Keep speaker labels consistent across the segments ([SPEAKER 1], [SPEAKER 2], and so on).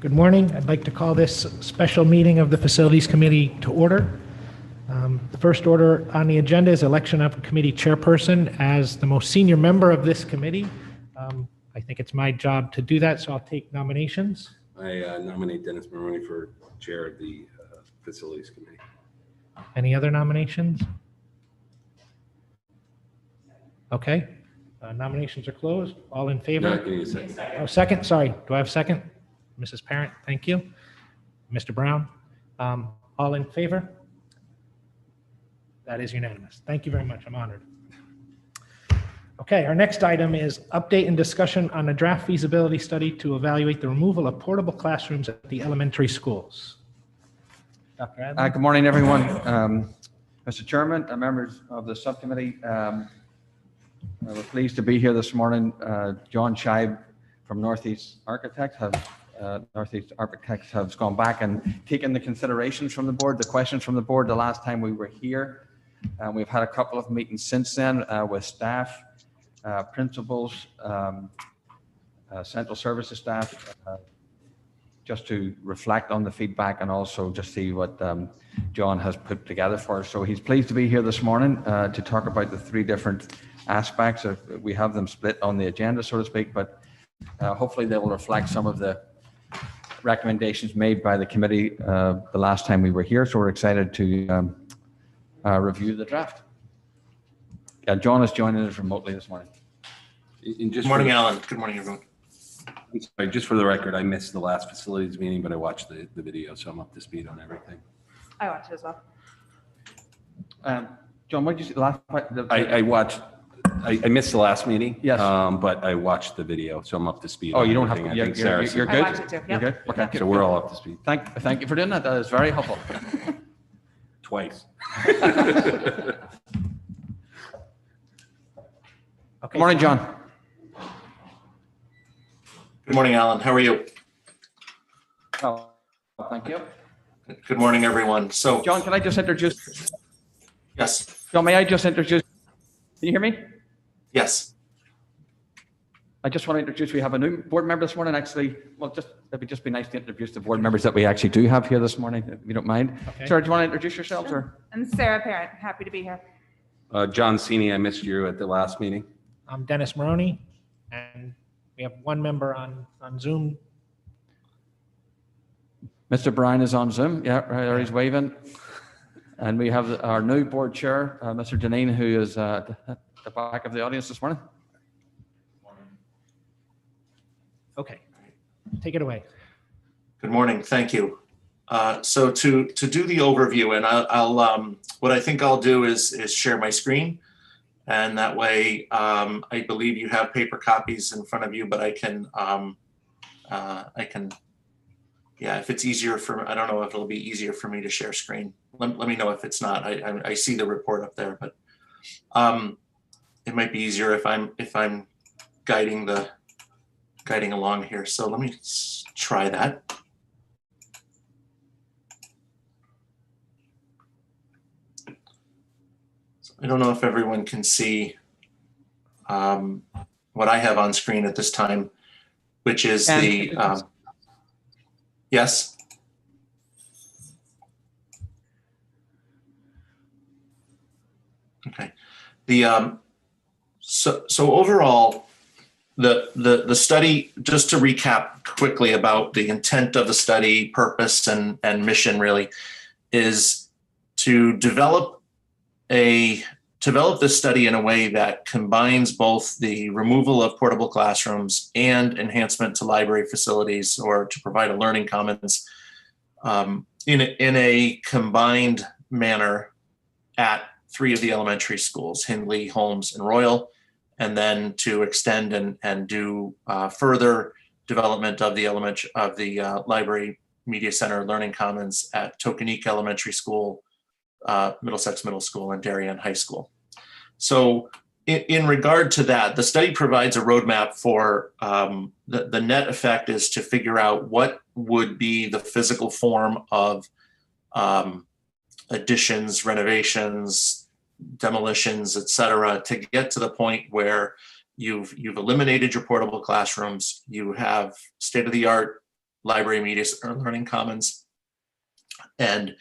[SPEAKER 1] Good morning. I'd like to call this special meeting of the Facilities Committee to order. The first order on the agenda is election of a committee chairperson. As the most senior member of this committee, I think it's my job to do that, so I'll take nominations.
[SPEAKER 2] I nominate Dennis Maroney for chair of the Facilities Committee.
[SPEAKER 1] Any other nominations? Okay. Nominations are closed. All in favor?
[SPEAKER 2] No, give me a second.
[SPEAKER 1] Oh, second. Sorry. Do I have a second? Mrs. Parent, thank you. Mr. Brown, all in favor? That is unanimous. Thank you very much. I'm honored. Okay, our next item is update and discussion on a draft feasibility study to evaluate the removal of portable classrooms at the elementary schools. Dr. Adler?
[SPEAKER 3] Good morning, everyone. Mr. Chairman, members of the subcommittee, we're pleased to be here this morning. John Scheib from Northeast Architects has gone back and taken the considerations from the board, the questions from the board the last time we were here. We've had a couple of meetings since then with staff, principals, central services staff, just to reflect on the feedback and also just see what John has put together for us. So he's pleased to be here this morning to talk about the three different aspects. We have them split on the agenda, so to speak, but hopefully they will reflect some of the recommendations made by the committee the last time we were here. So we're excited to review the draft. Yeah, John is joining us remotely this morning.
[SPEAKER 4] Good morning, Alan. Good morning, everyone.
[SPEAKER 2] Sorry, just for the record, I missed the last facilities meeting, but I watched the video, so I'm up to speed on everything.
[SPEAKER 5] I watched it as well.
[SPEAKER 3] John, what did you see the last part?
[SPEAKER 2] I missed the last meeting.
[SPEAKER 3] Yes.
[SPEAKER 2] But I watched the video, so I'm up to speed.
[SPEAKER 3] Oh,
[SPEAKER 2] on
[SPEAKER 3] you don't have
[SPEAKER 2] everything.
[SPEAKER 3] to.
[SPEAKER 2] I think
[SPEAKER 3] You're
[SPEAKER 2] Sarah
[SPEAKER 3] good.
[SPEAKER 5] I watched it too.
[SPEAKER 3] You're
[SPEAKER 5] Yep.
[SPEAKER 3] good. Okay.
[SPEAKER 2] So we're all up to speed.
[SPEAKER 3] Thank you for doing that. That is very helpful.
[SPEAKER 2] Twice.
[SPEAKER 1] Okay.
[SPEAKER 3] Good morning, John.
[SPEAKER 4] Good morning, Alan. How are you?
[SPEAKER 3] Oh, thank you.
[SPEAKER 4] Good morning, everyone. So,
[SPEAKER 3] John, can I just introduce?
[SPEAKER 4] yes,
[SPEAKER 3] John, may I just introduce? Can you hear me?
[SPEAKER 4] yes.
[SPEAKER 3] I just want to introduce, we have a new board member this morning, actually. Well, it would just be nice to introduce the board members that we actually do have here this morning, if you don't mind.
[SPEAKER 1] Okay.
[SPEAKER 3] Sarah, do you want to introduce yourselves?
[SPEAKER 5] Sure.
[SPEAKER 3] Or?
[SPEAKER 5] I'm Sarah Parent. Happy to be here.
[SPEAKER 2] John Cini, I missed you at the last meeting.
[SPEAKER 1] I'm Dennis Maroney, and we have one member on Zoom.
[SPEAKER 3] Mr. Bryan is on Zoom. Yeah, right there, he's waving. And we have our new board chair, Mr. Deneen, who is at the back of the audience this morning.
[SPEAKER 1] Okay, take it away.
[SPEAKER 4] Good morning. Thank you. So to do the overview, and I'll what I think I'll do is share my screen, and that way I believe you have paper copies in front of you, but I can yeah, if it's easier for, I don't know if it'll be easier for me to share screen. Let me know if it's not. I see the report up there, but it might be easier if I'm guiding along here. So let me try that. So I don't know if everyone can see what I have on screen at this time, which is the yes. Okay. So overall, the study, just to recap quickly about the intent of the study, purpose and mission really, is to develop the study in a way that combines both the removal of portable classrooms and enhancement to library facilities, or to provide a learning commons in a combined manner at three of the elementary schools, Hindley, Holmes, and Royal, and then to extend and do further development of the library media center learning commons at Tokenique Elementary School, Middlesex Middle School, and Darien High School. So in regard to that, the study provides a roadmap for the net effect is to figure out what would be the physical form of additions, renovations, demolitions, et cetera, to get to the point where you've eliminated your portable classrooms, you have state-of-the-art library media or learning commons, and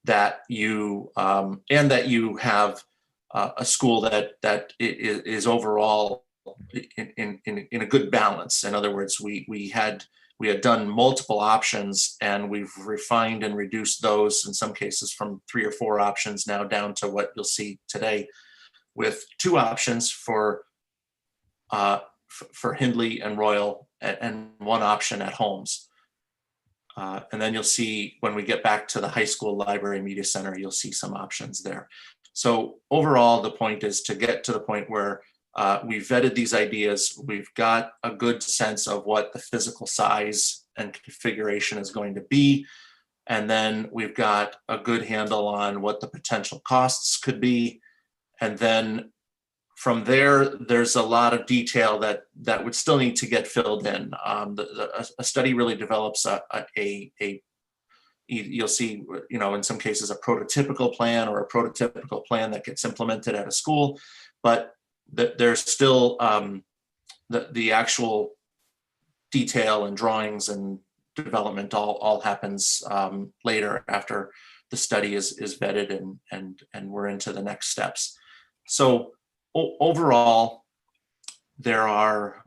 [SPEAKER 4] that you have a school that is overall in a good balance. In other words, we had done multiple options, and we've refined and reduced those in some cases from 3 or 4 options now down to what you'll see today, with 2 options for Hindley and Royal, and 1 option at Holmes. And then you'll see when we get back to the high school library media center, you'll see some options there. So overall, the point is to get to the point where we've vetted these ideas. We've got a good sense of what the physical size and configuration is going to be. And then we've got a good handle on what the potential costs could be. And then from there, there's a lot of detail that would still need to get filled in. A study really develops you'll see, in some cases, a prototypical plan or a prototypical plan that gets implemented at a school, but there's still the actual detail and drawings and development all happens later after the study is vetted and we're into the next steps. So overall, there are,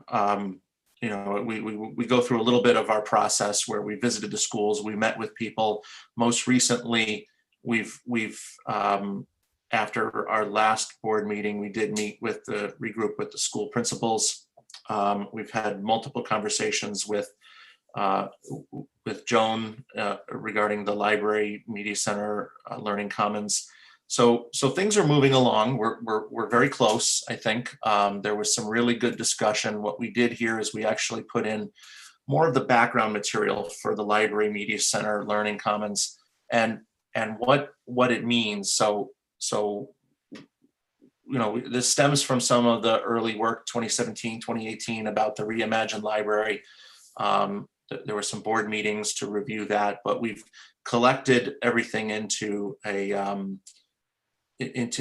[SPEAKER 4] we go through a little bit of our process where we visited the schools, we met with people. Most recently, we've after our last board meeting, we did regroup with the school principals. We've had multiple conversations with Joan regarding the library media center learning commons. So things are moving along. We're very close, I think. There was some really good discussion. What we did here is we actually put in more of the background material for the library media center learning commons and what it means. So this stems from some of the early work, 2017, 2018, about the Reimagined Library. There were some board meetings to review that, but we've collected everything into to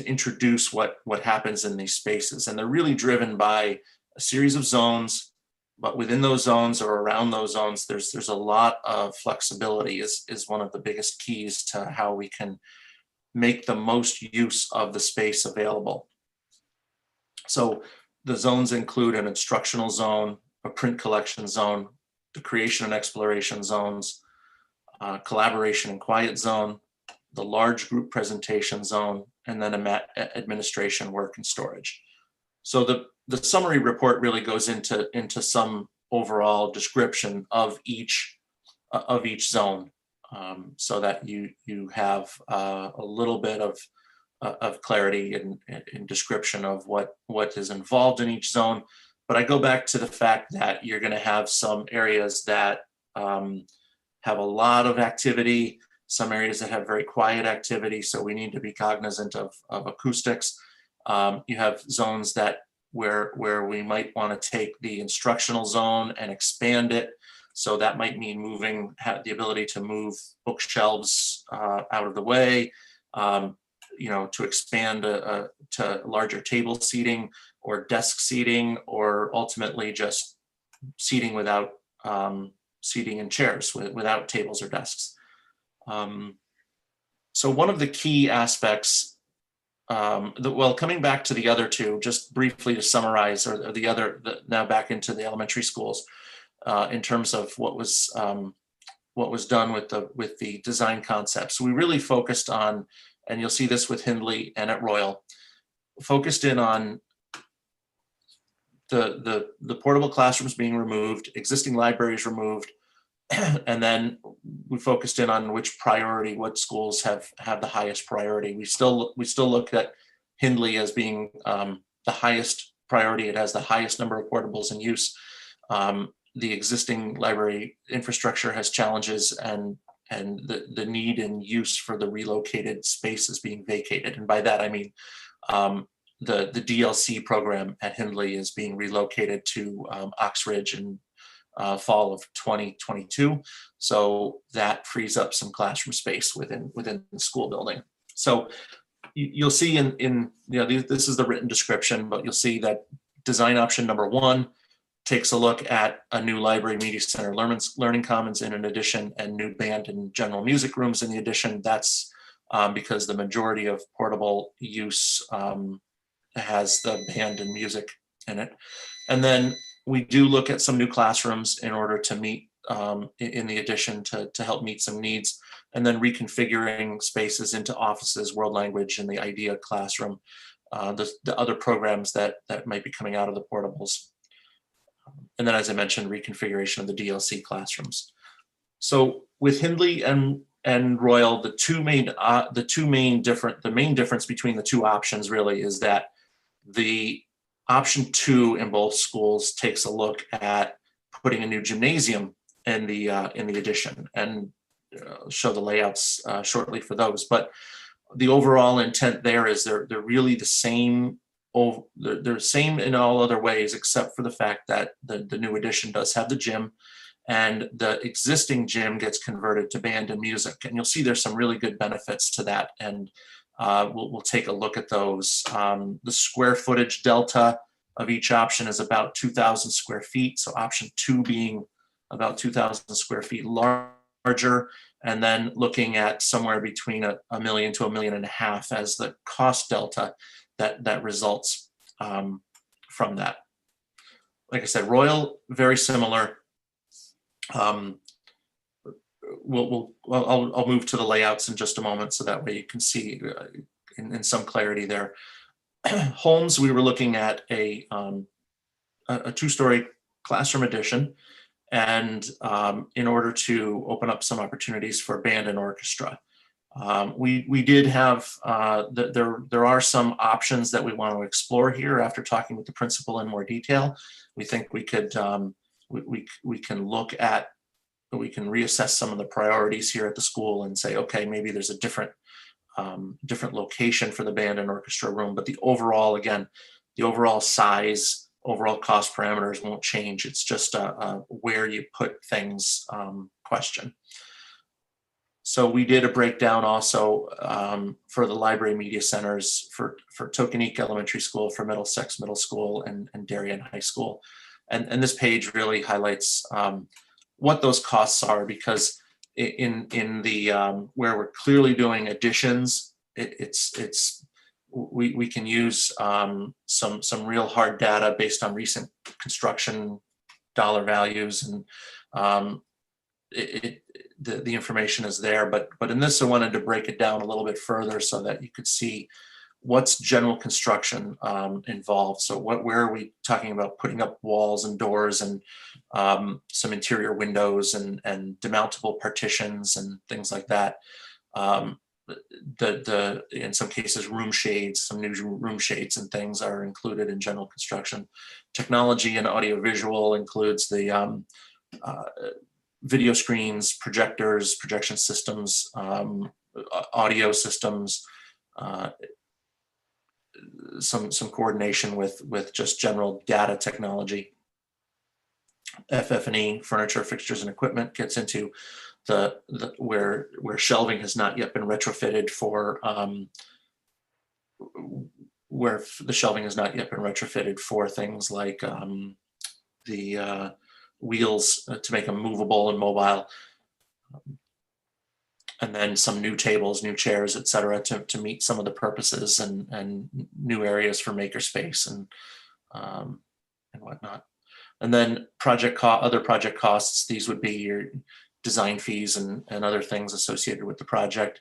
[SPEAKER 4] introduce what happens in these spaces. And they're really driven by a series of zones, but within those zones or around those zones, there's a lot of flexibility is one of the biggest keys to how we can make the most use of the space available. So the zones include an instructional zone, a print collection zone, the creation and exploration zones, collaboration and quiet zone, the large group presentation zone, and then administration, work, and storage. So the summary report really goes into some overall description of each zone, so that you have a little bit of clarity and description of what is involved in each zone. But I go back to the fact that you're going to have some areas that have a lot of activity, some areas that have very quiet activity, so we need to be cognizant of acoustics. You have zones where we might want to take the instructional zone and expand it. So that might mean have the ability to move bookshelves out of the way, to expand to larger table seating or desk seating, or ultimately just seating without seating in chairs without tables or desks. So one of the key aspects, coming back to the other two, just briefly to summarize, or now back into the elementary schools, in terms of what was done with the design concepts. We really focused on, and you'll see this with Hindley and at Royal, focused in on the portable classrooms being removed, existing libraries removed, and then we focused in on what schools have the highest priority. We still look at Hindley as being the highest priority. It has the highest number of portables in use. The existing library infrastructure has challenges, and the need and use for the relocated space is being vacated. And by that, I mean the DLC program at Hindley is being relocated to Oxridge in fall of 2022. So that frees up some classroom space within the school building. So you'll see in this is the written description, but you'll see that design option number 1 takes a look at a new library media center learning commons in an addition and new band and general music rooms in the addition. That's because the majority of portable use has the band and music in it. And then we do look at some new classrooms in order to meet in the addition to help meet some needs, and then reconfiguring spaces into offices, world language, and the IDEA classroom, the other programs that might be coming out of the portables. And then, as I mentioned, reconfiguration of the DLC classrooms. So with Hindley and Royal, the main difference between the two options really is that the option 2 in both schools takes a look at putting a new gymnasium in the addition, and show the layouts shortly for those. But the overall intent there is they're really the same. They're same in all other ways, except for the fact that the new addition does have the gym, and the existing gym gets converted to band and music. And you'll see there's some really good benefits to that. And we'll take a look at those. The square footage delta of each option is about 2,000 square feet. So option 2 being about 2,000 square feet larger, and then looking at somewhere between $1 million to $1.5 million as the cost delta that results from that. Like I said, Royal, very similar. I'll move to the layouts in just a moment, so that way you can see in some clarity there. Holmes, we were looking at a 2-story classroom addition, and in order to open up some opportunities for band and orchestra. We did have, there are some options that we want to explore here after talking with the principal in more detail. We think we could, we can look at, we can reassess some of the priorities here at the school and say, okay, maybe there's a different location for the band and orchestra room, but the overall, again, the overall size, overall cost parameters won't change. It's just where you put things question. So we did a breakdown also for the library media centers for Tokenique Elementary School, for Middlesex Middle School, and Darien High School. And this page really highlights what those costs are, because in the where we're clearly doing additions, we can use some real hard data based on recent construction dollar values, and the information is there. But in this, I wanted to break it down a little bit further so that you could see what's general construction involved. So where are we talking about putting up walls and doors and some interior windows and demountable partitions and things like that. In some cases, room shades, some new room shades and things are included in general construction. Technology and audiovisual includes the video screens, projectors, projection systems, audio systems, some coordination with just general data technology. FF&E, furniture, fixtures, and equipment, gets into the where shelving has not yet been retrofitted for where the shelving has not yet been retrofitted for things like the wheels to make them movable and mobile, and then some new tables, new chairs, et cetera, to meet some of the purposes, and new areas for makerspace and whatnot. And then other project costs, these would be your design fees and other things associated with the project.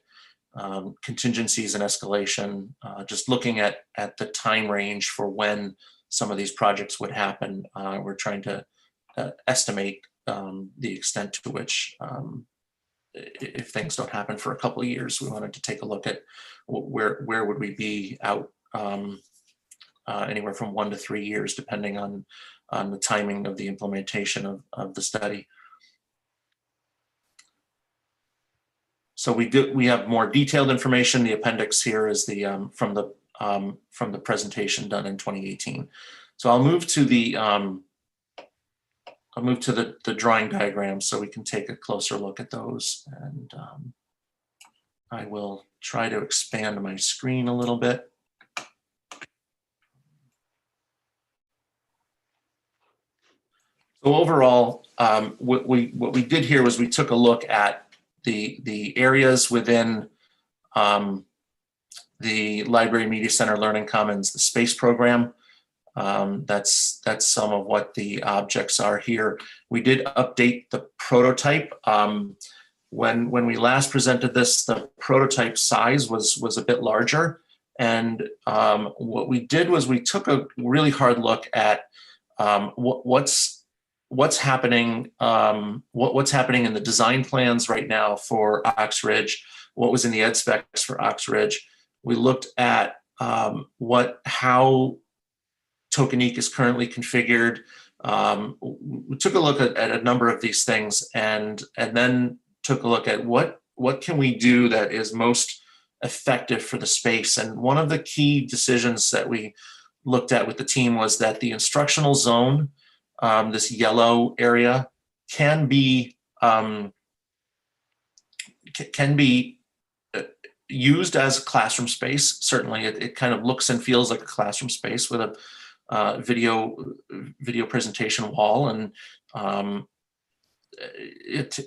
[SPEAKER 4] Contingencies and escalation, just looking at the time range for when some of these projects would happen. We're trying to estimate the extent to which, if things don't happen for a couple of years, we wanted to take a look at where would we be out, anywhere from 1 to 3 years, depending on the timing of the implementation of the study. So we have more detailed information. The appendix here is the from the presentation done in 2018. So I'll move to the drawing diagrams so we can take a closer look at those, and I will try to expand my screen a little bit. So overall, what we did here was we took a look at the areas within the Library Media Center Learning Commons, the space program. That's some of what the objects are here. We did update the prototype. When we last presented this, the prototype size was a bit larger. And what we did was we took a really hard look at what's happening what's happening in the design plans right now for Ox Ridge, what was in the ed specs for Ox Ridge. We looked at how Tokenique is currently configured. We took a look at a number of these things and then took a look at what can we do that is most effective for the space. And one of the key decisions that we looked at with the team was that the instructional zone, this yellow area, can be used as a classroom space. Certainly, it kind of looks and feels like a classroom space with a video presentation wall and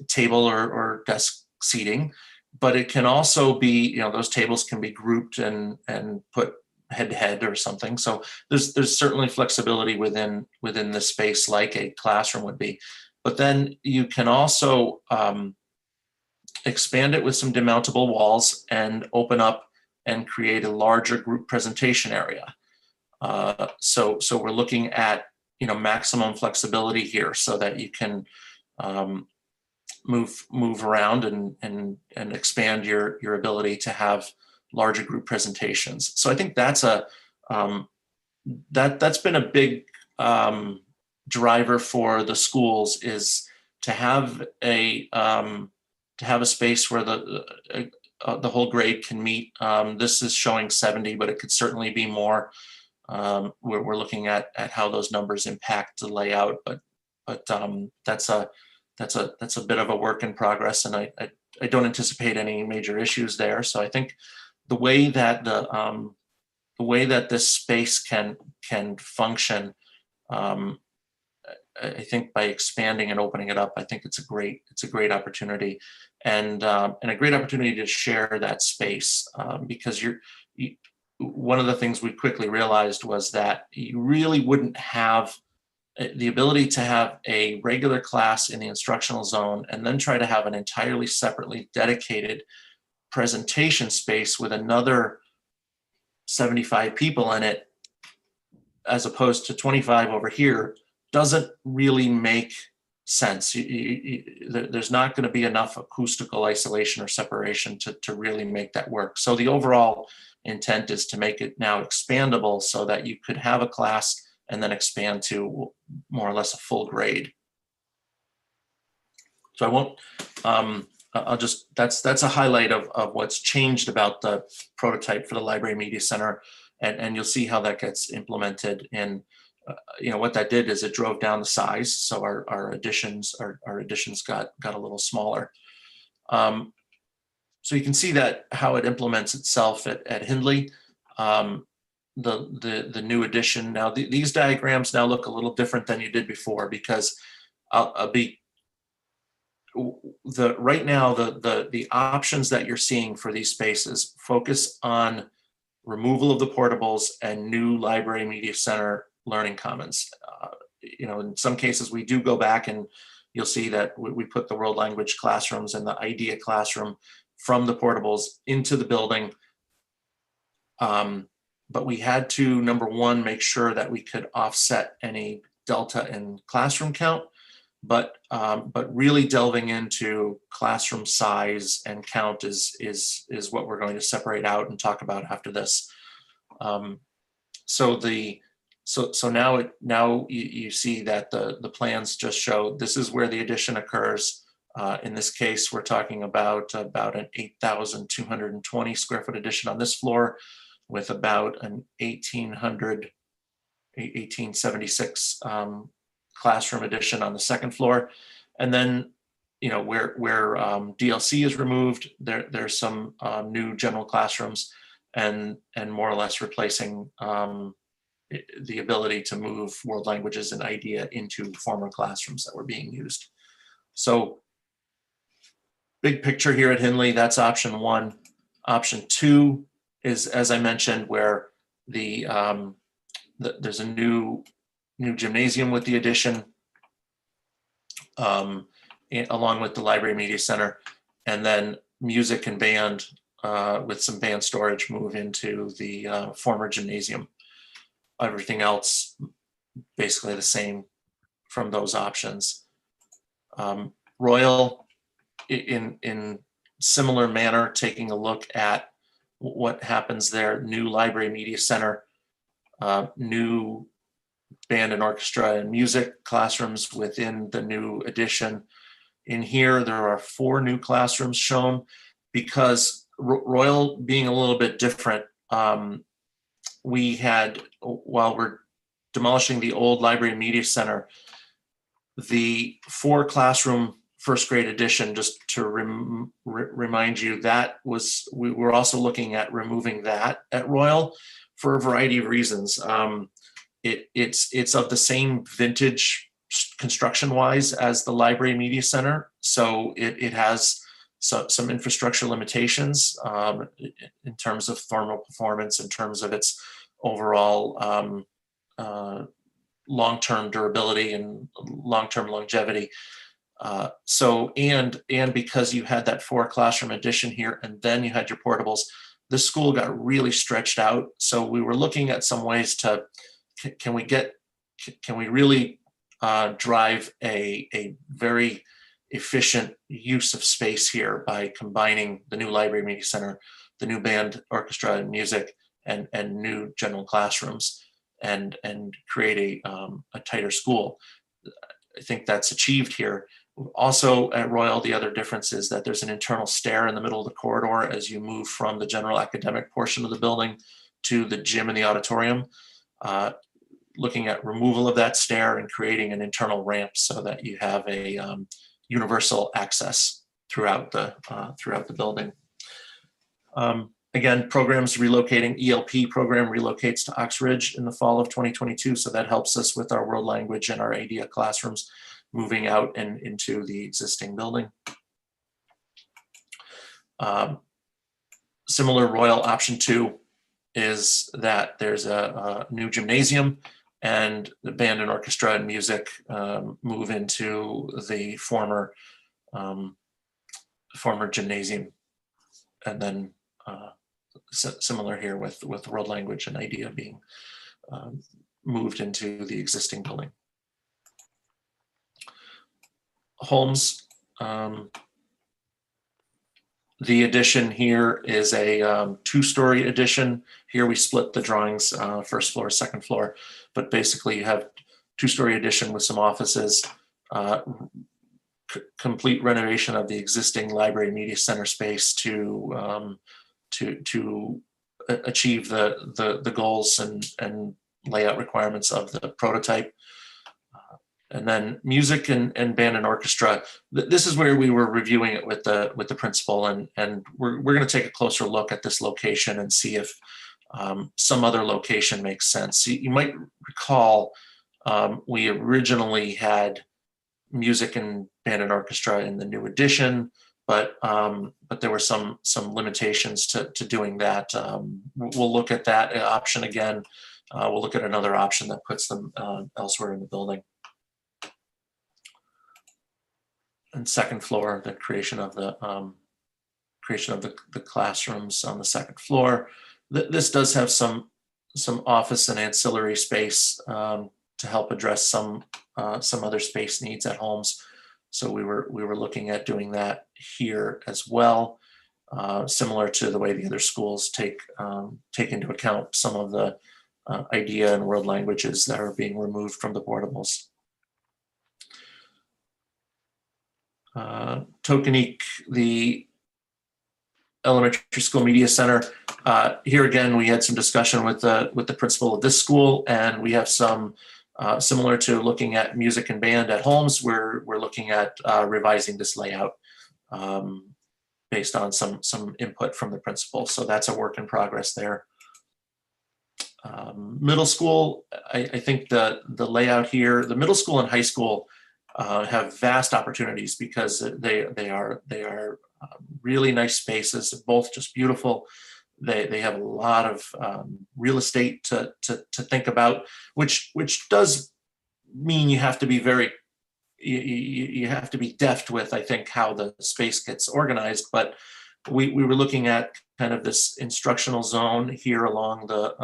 [SPEAKER 4] table or desk seating. But it can also be, those tables can be grouped and put head to head or something. So there's certainly flexibility within the space like a classroom would be. But then you can also expand it with some demountable walls and open up and create a larger group presentation area. So we're looking at maximum flexibility here so that you can move around and expand your ability to have larger group presentations. So I think that's that's been a big driver for the schools, is to have a space where the whole grade can meet. This is showing 70, but it could certainly be more. We're looking at how those numbers impact the layout, but that's a bit of a work in progress, and I don't anticipate any major issues there. So I think the way that this space can function, I think by expanding and opening it up, I think it's a great opportunity, and a great opportunity to share that space, because one of the things we quickly realized was that you really wouldn't have the ability to have a regular class in the instructional zone and then try to have an entirely separately dedicated presentation space with another 75 people in it, as opposed to 25 over here, doesn't really make sense. There's not going to be enough acoustical isolation or separation to really make that work. So the overall intent is to make it now expandable so that you could have a class and then expand to more or less a full grade. So I won't, I'll just, that's a highlight of what's changed about the prototype for the Library Media Center, and you'll see how that gets implemented. And what that did is it drove down the size, so our additions got a little smaller. So you can see that how it implements itself at Hindley. The new addition now, these diagrams now look a little different than you did before, because right now the options that you're seeing for these spaces focus on removal of the portables and new Library Media Center Learning Commons. In some cases we do go back, and you'll see that we put the world language classrooms and the IDEA classroom from the portables into the building. But we had to, number one, make sure that we could offset any delta in classroom count, but really delving into classroom size and count is what we're going to separate out and talk about after this. So now you see that the plans just show this is where the addition occurs. In this case, we're talking about an 8,220 square foot addition on this floor, with about an 1876 classroom addition on the second floor. And then, where DLC is removed, there's some new general classrooms and more or less replacing the ability to move world languages and IDEA into former classrooms that were being used. So big picture here at Hindley, that's option one. Option two is, as I mentioned, where there's a new gymnasium with the addition, along with the library media center, and then music and band with some band storage move into the former gymnasium. Everything else basically the same from those options. Royal, in similar manner, taking a look at what happens there. New library media center, new band and orchestra and music classrooms within the new addition. In here, there are 4 new classrooms shown because Royal being a little bit different. We had, while we're demolishing the old library media center, the 4 classroom first grade addition, just to remind you, we were also looking at removing that at Royal for a variety of reasons. It's of the same vintage construction wise as the library media center. So it has some infrastructure limitations in terms of thermal performance, in terms of its overall long-term durability and long-term longevity. And because you had that 4 classroom addition here, and then you had your portables, the school got really stretched out. So we were looking at some ways to, can we really drive a very efficient use of space here by combining the new library media center, the new band, orchestra, and music, and new general classrooms, and create a tighter school. I think that's achieved here. Also at Royal, the other difference is that there's an internal stair in the middle of the corridor as you move from the general academic portion of the building to the gym and the auditorium. Looking at removal of that stair and creating an internal ramp so that you have a universal access throughout the building. Again, programs relocating. ELP program relocates to Ox Ridge in the fall of 2022, so that helps us with our world language and our IDEA classrooms moving out and into the existing building. Similar Royal option 2 is that there's a new gymnasium, and the band and orchestra and music move into the former gymnasium, and then similar here with world language and IDEA being moved into the existing building. Holmes, the addition here is a 2-story addition. Here we split the drawings, first floor, second floor, but basically you have 2-story addition with some offices, complete renovation of the existing library media center space to achieve the goals and layout requirements of the prototype. And then music and band and orchestra. This is where we were reviewing it with the principal, and we're going to take a closer look at this location and see if some other location makes sense. You might recall we originally had music and band and orchestra in the new addition, but there were some limitations to doing that. We'll look at that option again. We'll look at another option that puts them elsewhere in the building. And second floor, the creation of the classrooms on the second floor. This does have some office and ancillary space to help address some other space needs at Holmes. So we were looking at doing that here as well, similar to the way the other schools take into account some of the IDEA and world languages that are being removed from the portables. Tokenique, the elementary school media center. Here again, we had some discussion with the principal of this school, and we have some similar to looking at music and band at Holmes. We're looking at revising this layout based on some input from the principal. So that's a work in progress there. Middle school, I think the layout here, the middle school and high school have vast opportunities because they are really nice spaces, both just beautiful. They have a lot of real estate to think about, which does mean you have to be you have to be deft with, I think, how the space gets organized. But we were looking at kind of this instructional zone here along the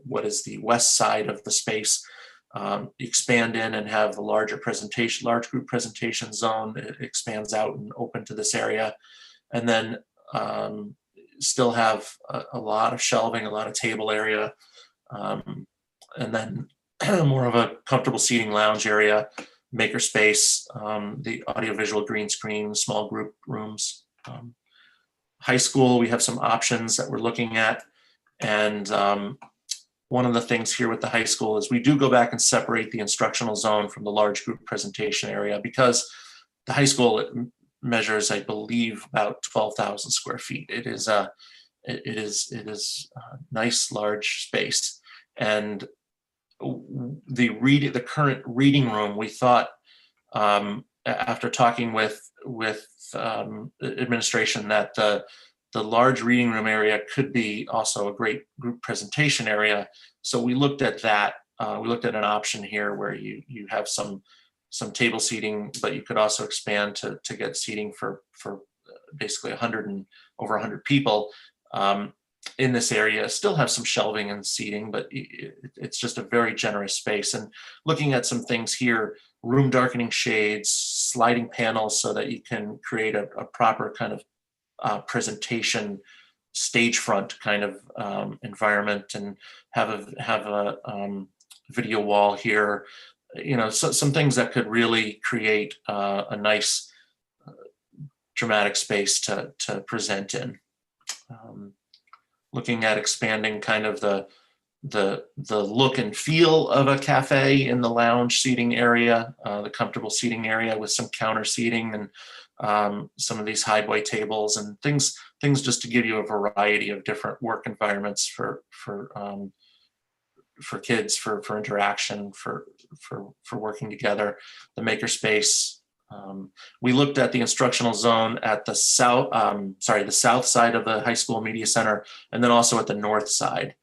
[SPEAKER 4] what is the west side of the space. Expand in and have the large group presentation zone. It expands out and open to this area, and then still have a lot of shelving, a lot of table area, and then more of a comfortable seating lounge area, maker space, the audiovisual green screen, small group rooms. High school, we have some options that we're looking at, and one of the things here with the high school is we do go back and separate the instructional zone from the large group presentation area, because the high school measures, I believe, about 12,000 square feet. It is a nice large space, and the current reading room, we thought, after talking with administration, that the large reading room area could be also a great group presentation area. So we looked at that. We looked at an option here where you have some table seating, but you could also expand to get seating for basically over 100 people in this area. Still have some shelving and seating, but it's just a very generous space. And looking at some things here, room darkening shades, sliding panels, so that you can create a proper kind of presentation stage front kind of environment, and have a video wall here. So some things that could really create a nice dramatic space to present in. Looking at expanding kind of the look and feel of a cafe in the lounge seating area, the comfortable seating area with some counter seating and some of these highboy tables and things just to give you a variety of different work environments for kids, for interaction, for working together. The makerspace. We looked at the instructional zone at the south side of the high school media center, and then also at the north side.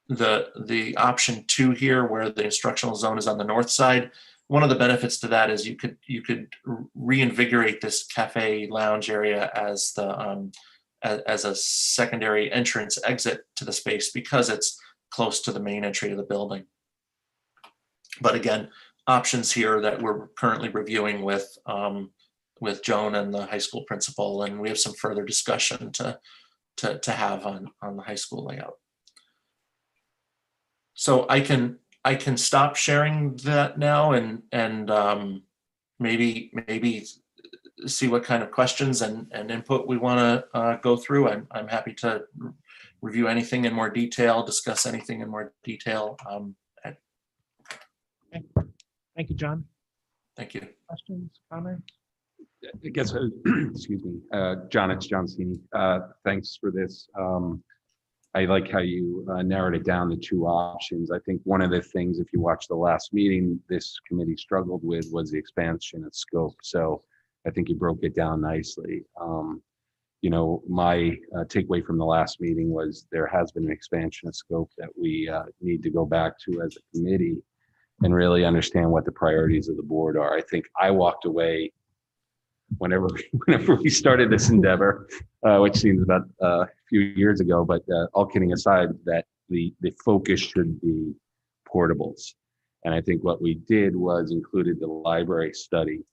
[SPEAKER 4] The option 2 here, where the instructional zone is on the north side, one of the benefits to that is you could reinvigorate this cafe lounge area as a secondary entrance exit to the space, because it's close to the main entry of the building. But again, options here that we're currently reviewing with Joan and the high school principal, and we have some further discussion to have on the high school layout. So I can stop sharing that now and maybe see what kind of questions and input we want to go through. I'm happy to review anything in more detail, discuss anything in more detail.
[SPEAKER 1] Okay. Thank you, John.
[SPEAKER 4] Thank you.
[SPEAKER 1] Questions, comments?
[SPEAKER 6] I guess, excuse me, John, it's John Cini. Thanks for this. I like how you narrowed it down to 2 options. I think one of the things, if you watch the last meeting, this committee struggled with was the expansion of scope. So I think you broke it down nicely. My takeaway from the last meeting was there has been an expansion of scope that we need to go back to as a committee and really understand what the priorities of the board are. I think I walked away whenever we started this endeavor, which seems about a few years ago, but all kidding aside, that the focus should be portables. And I think what we did was included the library study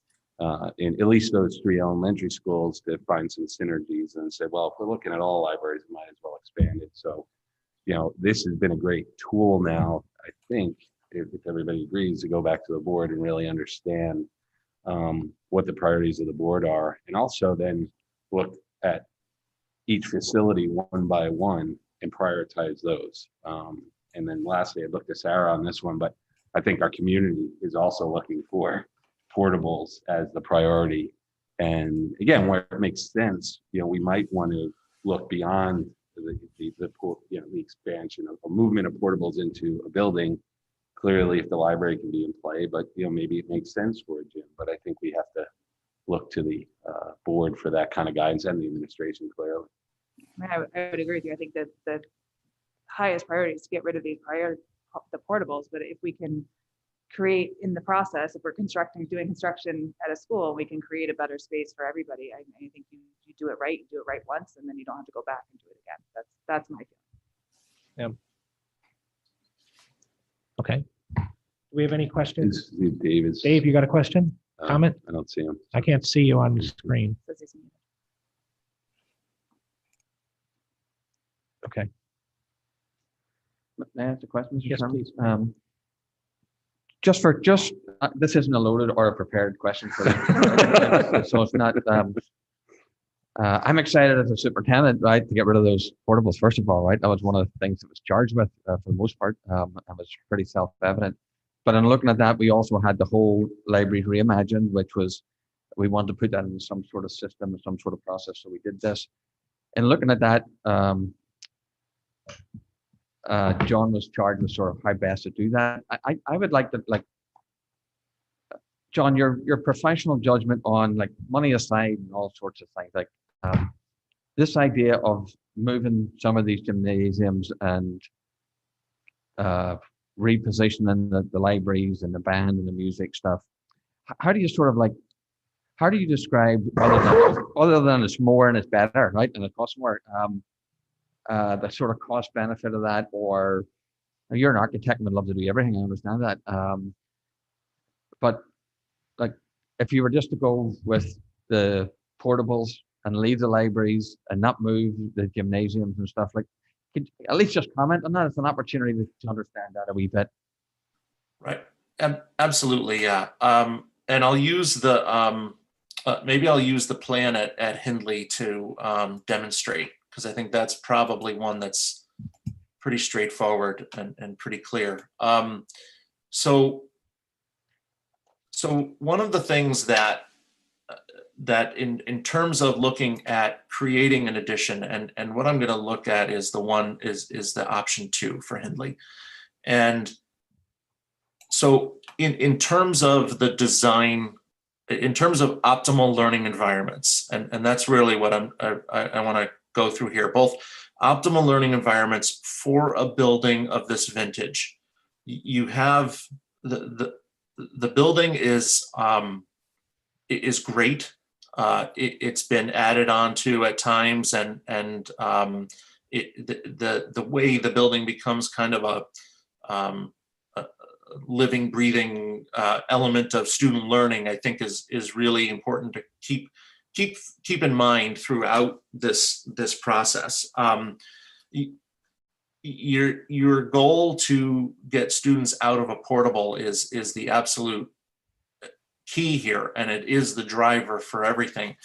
[SPEAKER 6] in at least those 3 elementary schools to find some synergies and say, well, if we're looking at all libraries, we might as well expand it. So, this has been a great tool now, I think, if everybody agrees, to go back to the board and really understand what the priorities of the board are, and also then look at each facility one by one and prioritize those. And then lastly, I looked at Sarah on this one, but I think our community is also looking for portables as the priority. And again, where it makes sense, we might want to look beyond the expansion of a movement of portables into a building. Clearly, if the library can be in play, but maybe it makes sense for a gym. But I think we have to look to the board for that kind of guidance and the administration clearly.
[SPEAKER 5] I would agree with you. I think that the highest priority is to get rid of the portables, but if we can create in the process, if we're doing construction at a school, we can create a better space for everybody. I think you do it right, once, and then you don't have to go back and do it again. That's my feeling.
[SPEAKER 1] Yeah. Okay. Do we have any questions? Dave, you got a question? Comment?
[SPEAKER 6] I don't see him.
[SPEAKER 1] I can't see you on the screen. Okay.
[SPEAKER 3] May I ask a question, Mr.
[SPEAKER 1] Yes,
[SPEAKER 3] Chairman?
[SPEAKER 1] please.
[SPEAKER 3] This isn't a loaded or a prepared question for you. So it's not, I'm excited as a superintendent, right, to get rid of those portables, first of all, right? That was one of the things that was charged with for the most part. And was pretty self-evident. But in looking at that, we also had the whole library reimagined, which was, we wanted to put that in some sort of system or some sort of process. So we did this. And looking at that, John was charged with sort of how best to do that. I would like to, John, your professional judgment on money aside and all sorts of things, this idea of moving some of these gymnasiums and repositioning the libraries and the band and the music stuff. How do you how do you describe, other than it's more and it's better, right? And it costs more, the sort of cost benefit of that, or you're an architect and would love to do everything. I understand that. But if you were just to go with the portables and leave the libraries and not move the gymnasiums and stuff, could you at least just comment on that? It's an opportunity to understand that a wee bit.
[SPEAKER 4] Right. Absolutely. Yeah. And I'll use the, maybe I'll use the plan at Hindley to demonstrate, because I think that's probably one that's pretty straightforward and pretty clear. So one of the things that in terms of looking at creating an addition, and what I'm going to look at is the option 2 for Hindley. And so in terms of the design, in terms of optimal learning environments, and that's really what I want to go through here, both optimal learning environments for a building of this vintage. You have the building is great. It's been added on to at times, and the way the building becomes kind of a living, breathing element of student learning, I think is really important to keep in mind throughout this process. Your goal to get students out of a portable is the absolute key here, and it is the driver for everything.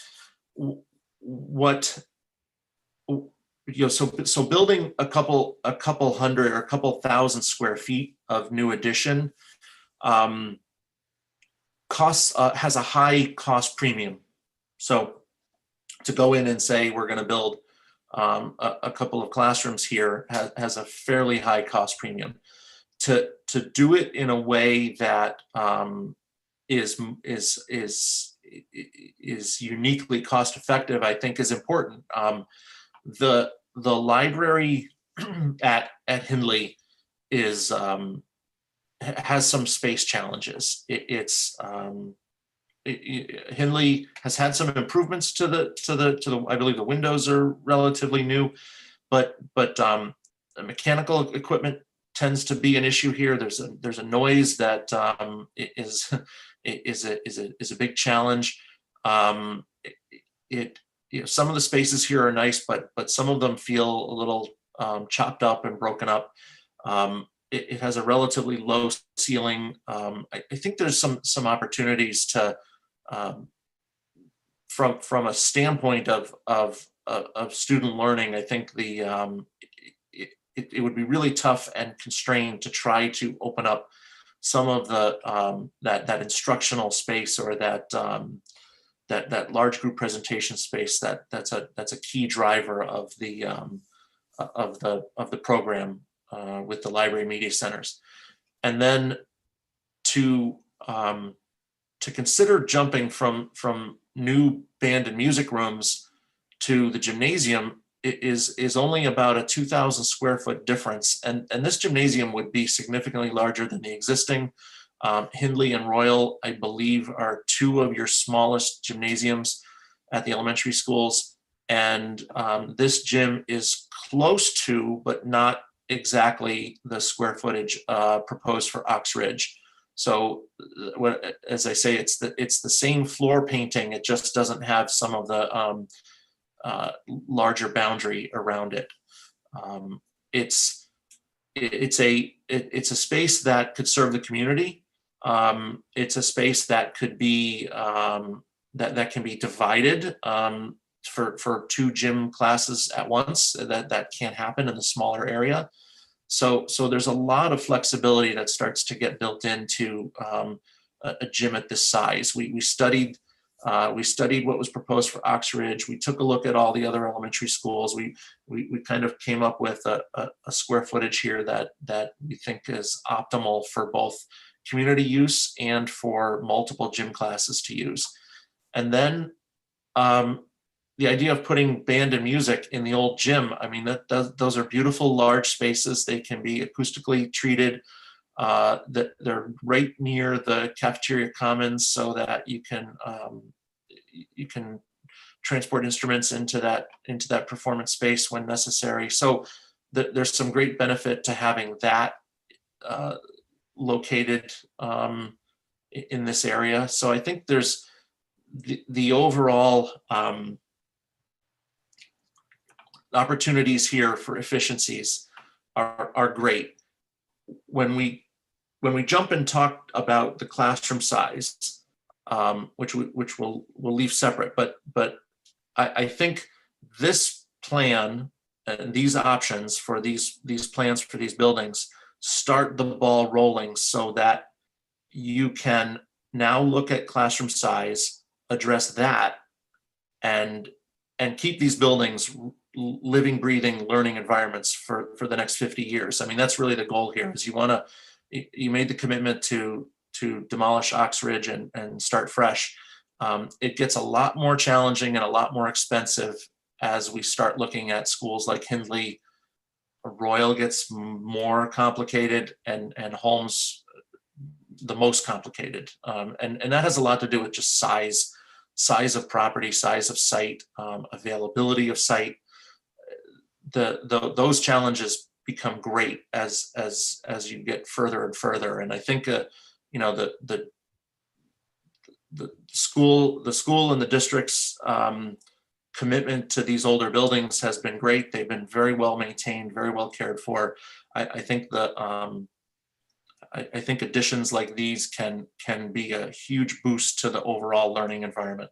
[SPEAKER 4] So building a couple hundred or a couple thousand square feet of new addition costs has a high cost premium. So to go in and say we're going to build a couple of classrooms here has a fairly high cost premium. To do it in a way that is uniquely cost effective, I think, is important. The library at Hindley has some space challenges. Hindley has had some improvements to the I believe the windows are relatively new, but mechanical equipment tends to be an issue here. There's a noise that is a big challenge. Some of the spaces here are nice, but some of them feel a little chopped up and broken up. It has a relatively low ceiling. I think there's some opportunities to, from a standpoint of student learning, I think it would be really tough and constrained to try to open up some of the that instructional space, or that large group presentation space that's a key driver of the of the program with the library media centers. And then to consider jumping from new band and music rooms to the gymnasium is only about a 2,000 square foot difference. And this gymnasium would be significantly larger than the existing. Hindley and Royal, I believe, are two of your smallest gymnasiums at the elementary schools. And this gym is close to, but not exactly the square footage proposed for Ox Ridge. So as I say, it's the same floor painting. It just doesn't have some of the larger boundary around it. It's a space that could serve the community. It's a space that could be that can be divided for two gym classes at once. That can't happen in the smaller area. So there's a lot of flexibility that starts to get built into a gym at this size. We studied what was proposed for Ox Ridge. We took a look at all the other elementary schools. We kind of came up with a square footage here that we think is optimal for both community use and for multiple gym classes to use. And then the idea of putting band and music in the old gym, I mean, those are beautiful large spaces. They can be acoustically treated. They're right near the cafeteria commons, so that you can transport instruments into that performance space when necessary. So there's some great benefit to having that located in this area. So I think there's the overall opportunities here for efficiencies are great. When we jump and talk about the classroom size, which we'll leave separate, but I think this plan and these options for these plans for these buildings start the ball rolling, so that you can now look at classroom size, address that, and keep these buildings living, breathing, learning environments for the next 50 years. I mean, that's really the goal here. Is you made the commitment to demolish Ox Ridge and start fresh. It gets a lot more challenging and a lot more expensive as we start looking at schools like Hindley. Royal gets more complicated, and Holmes the most complicated. And that has a lot to do with just size of property, size of site, availability of site. Those challenges become great as you get further and further. And I think the school and the district's commitment to these older buildings has been great. They've been very well maintained, very well cared for. I think I think additions like these can be a huge boost to the overall learning environment.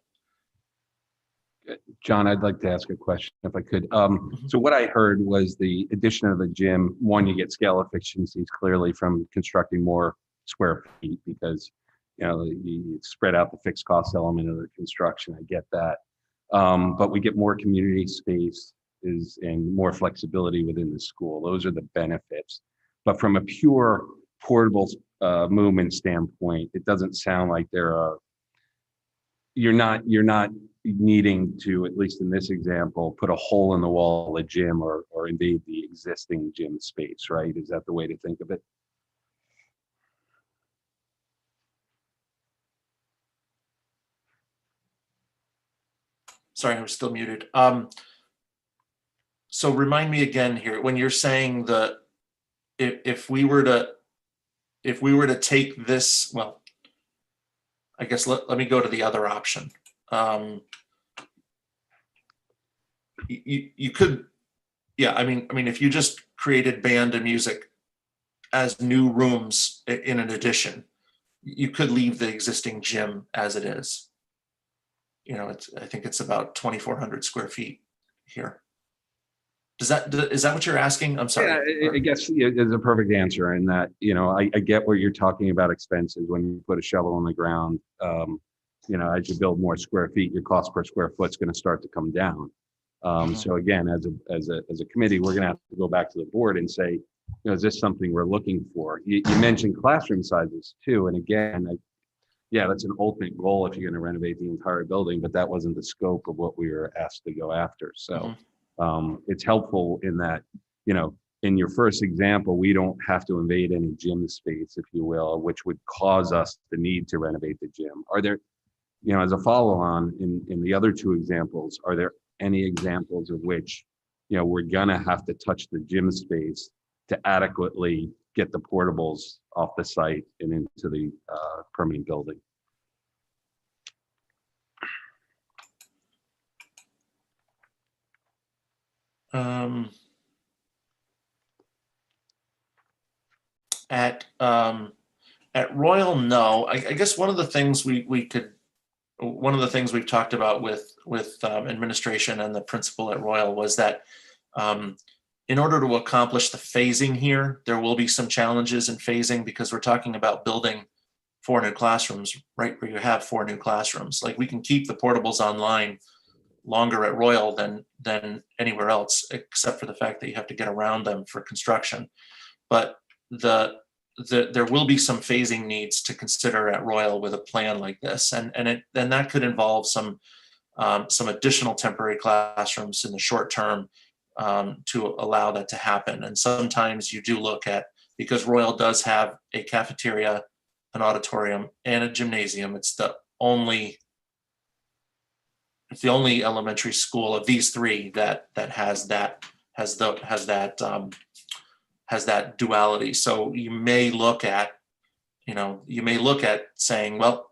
[SPEAKER 6] John, I'd like to ask a question if I could. So what I heard was the addition of a gym. One, you get scale efficiencies clearly from constructing more square feet, because you spread out the fixed cost element of the construction. I get that, but we get more community space and more flexibility within the school. Those are the benefits. But from a pure portable movement standpoint, it doesn't sound like you're not needing to, at least in this example, put a hole in the wall of a gym or invade the existing gym space, right? Is that the way to think of it?
[SPEAKER 4] Sorry, I was still muted. So remind me again here, when you're saying if we were to take this, well, I guess let me go to the other option. You could, yeah, I mean, if you just created band and music as new rooms in an addition, you could leave the existing gym as it is. I think it's about 2,400 square feet here. Is that what you're asking? I'm sorry.
[SPEAKER 6] Yeah, I guess it's a perfect answer in that, I get where you're talking about expenses when you put a shovel on the ground. As you build more square feet, your cost per square foot is going to start to come down. So again, as a committee, we're going to have to go back to the board and say, is this something we're looking for? You mentioned classroom sizes too, and again, yeah, that's an ultimate goal if you're going to renovate the entire building, but that wasn't the scope of what we were asked to go after. So it's helpful in that, in your first example, we don't have to invade any gym space, if you will, which would cause us the need to renovate the gym. Are there, as a follow-on in the other two examples, are there any examples of which, we're gonna have to touch the gym space to adequately get the portables off the site and into the permanent building?
[SPEAKER 4] At Royal, no. I guess one of the things one of the things we've talked about with administration and the principal at Royal was that in order to accomplish the phasing here, there will be some challenges in phasing because we're talking about building 4 new classrooms, right where you have 4 new classrooms. Like we can keep the portables online longer at Royal than anywhere else, except for the fact that you have to get around them for construction. But there will be some phasing needs to consider at Royal with a plan like this, and that could involve some additional temporary classrooms in the short term to allow that to happen. And sometimes you do look at, because Royal does have a cafeteria, an auditorium, and a gymnasium. It's the only elementary school of these 3 that has that duality. So you may look at saying, well,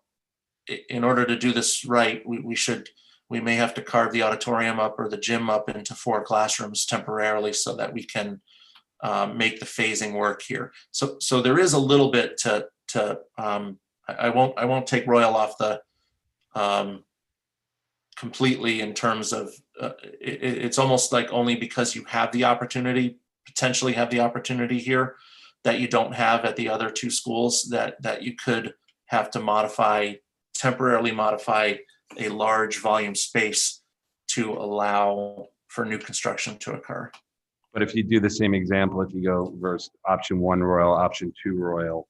[SPEAKER 4] in order to do this right, we may have to carve the auditorium up or the gym up into 4 classrooms temporarily so that we can make the phasing work here. So there is a little bit to I won't take Royal off the completely in terms of it's almost like only because you have the opportunity, potentially have the opportunity here that you don't have at the other 2 schools, that you could have to temporarily modify a large volume space to allow for new construction to occur.
[SPEAKER 6] But if you do the same example, if you go versus option 1 Royal, option 2 Royal,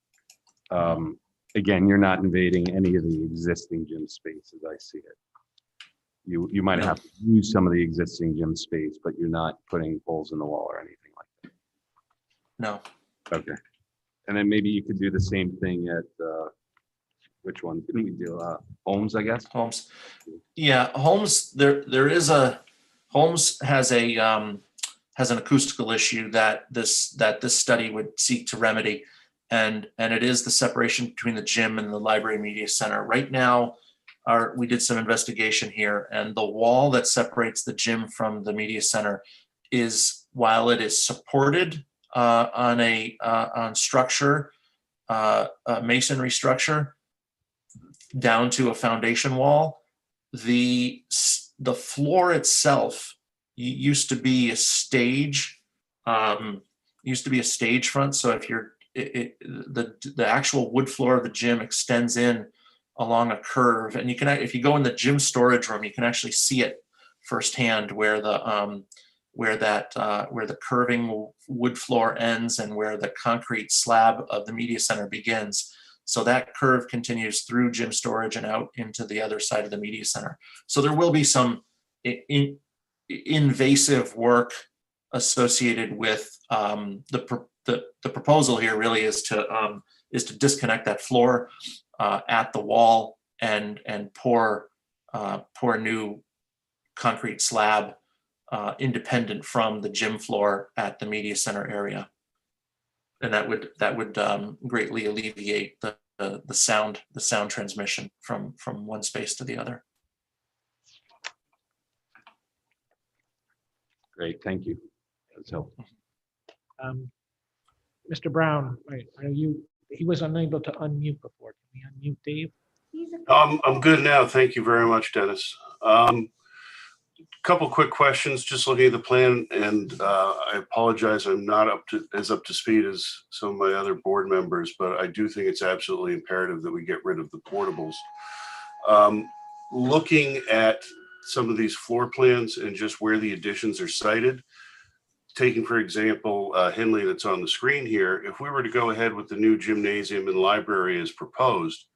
[SPEAKER 6] again, you're not invading any of the existing gym space as I see it. You might have to use some of the existing gym space, but you're not putting holes in the wall or anything like that.
[SPEAKER 4] No.
[SPEAKER 6] Okay. And then maybe you could do the same thing at, which one did we do? Holmes, I guess?
[SPEAKER 4] Holmes. Yeah, Holmes, Holmes has an acoustical issue that this study would seek to remedy. And it is the separation between the gym and the library media center. Right now, we did some investigation here, and the wall that separates the gym from the media center is, while it is supported on structure, masonry structure, down to a foundation wall, the floor itself used to be a stage, front. So if the actual wood floor of the gym extends in along a curve, and if you go in the gym storage room, you can actually see it firsthand where the curving wood floor ends and where the concrete slab of the media center begins. So that curve continues through gym storage and out into the other side of the media center. So there will be some invasive work associated with the proposal here. Really is to disconnect that floor at the wall and pour new concrete slab independent from the gym floor at the media center area, and that would greatly alleviate the sound transmission from one space to the other.
[SPEAKER 6] Great, thank you. That's helpful.
[SPEAKER 1] Mr. Brown, he was unable to unmute before. Can we unmute Dave?
[SPEAKER 7] I'm good now. Thank you very much, Dennis. Couple quick questions, just looking at the plan, and I apologize, I'm not up to speed as some of my other board members, but I do think it's absolutely imperative that we get rid of the portables. Looking at some of these floor plans and just where the additions are cited, taking, for example, Henley that's on the screen here, if we were to go ahead with the new gymnasium and library as proposed,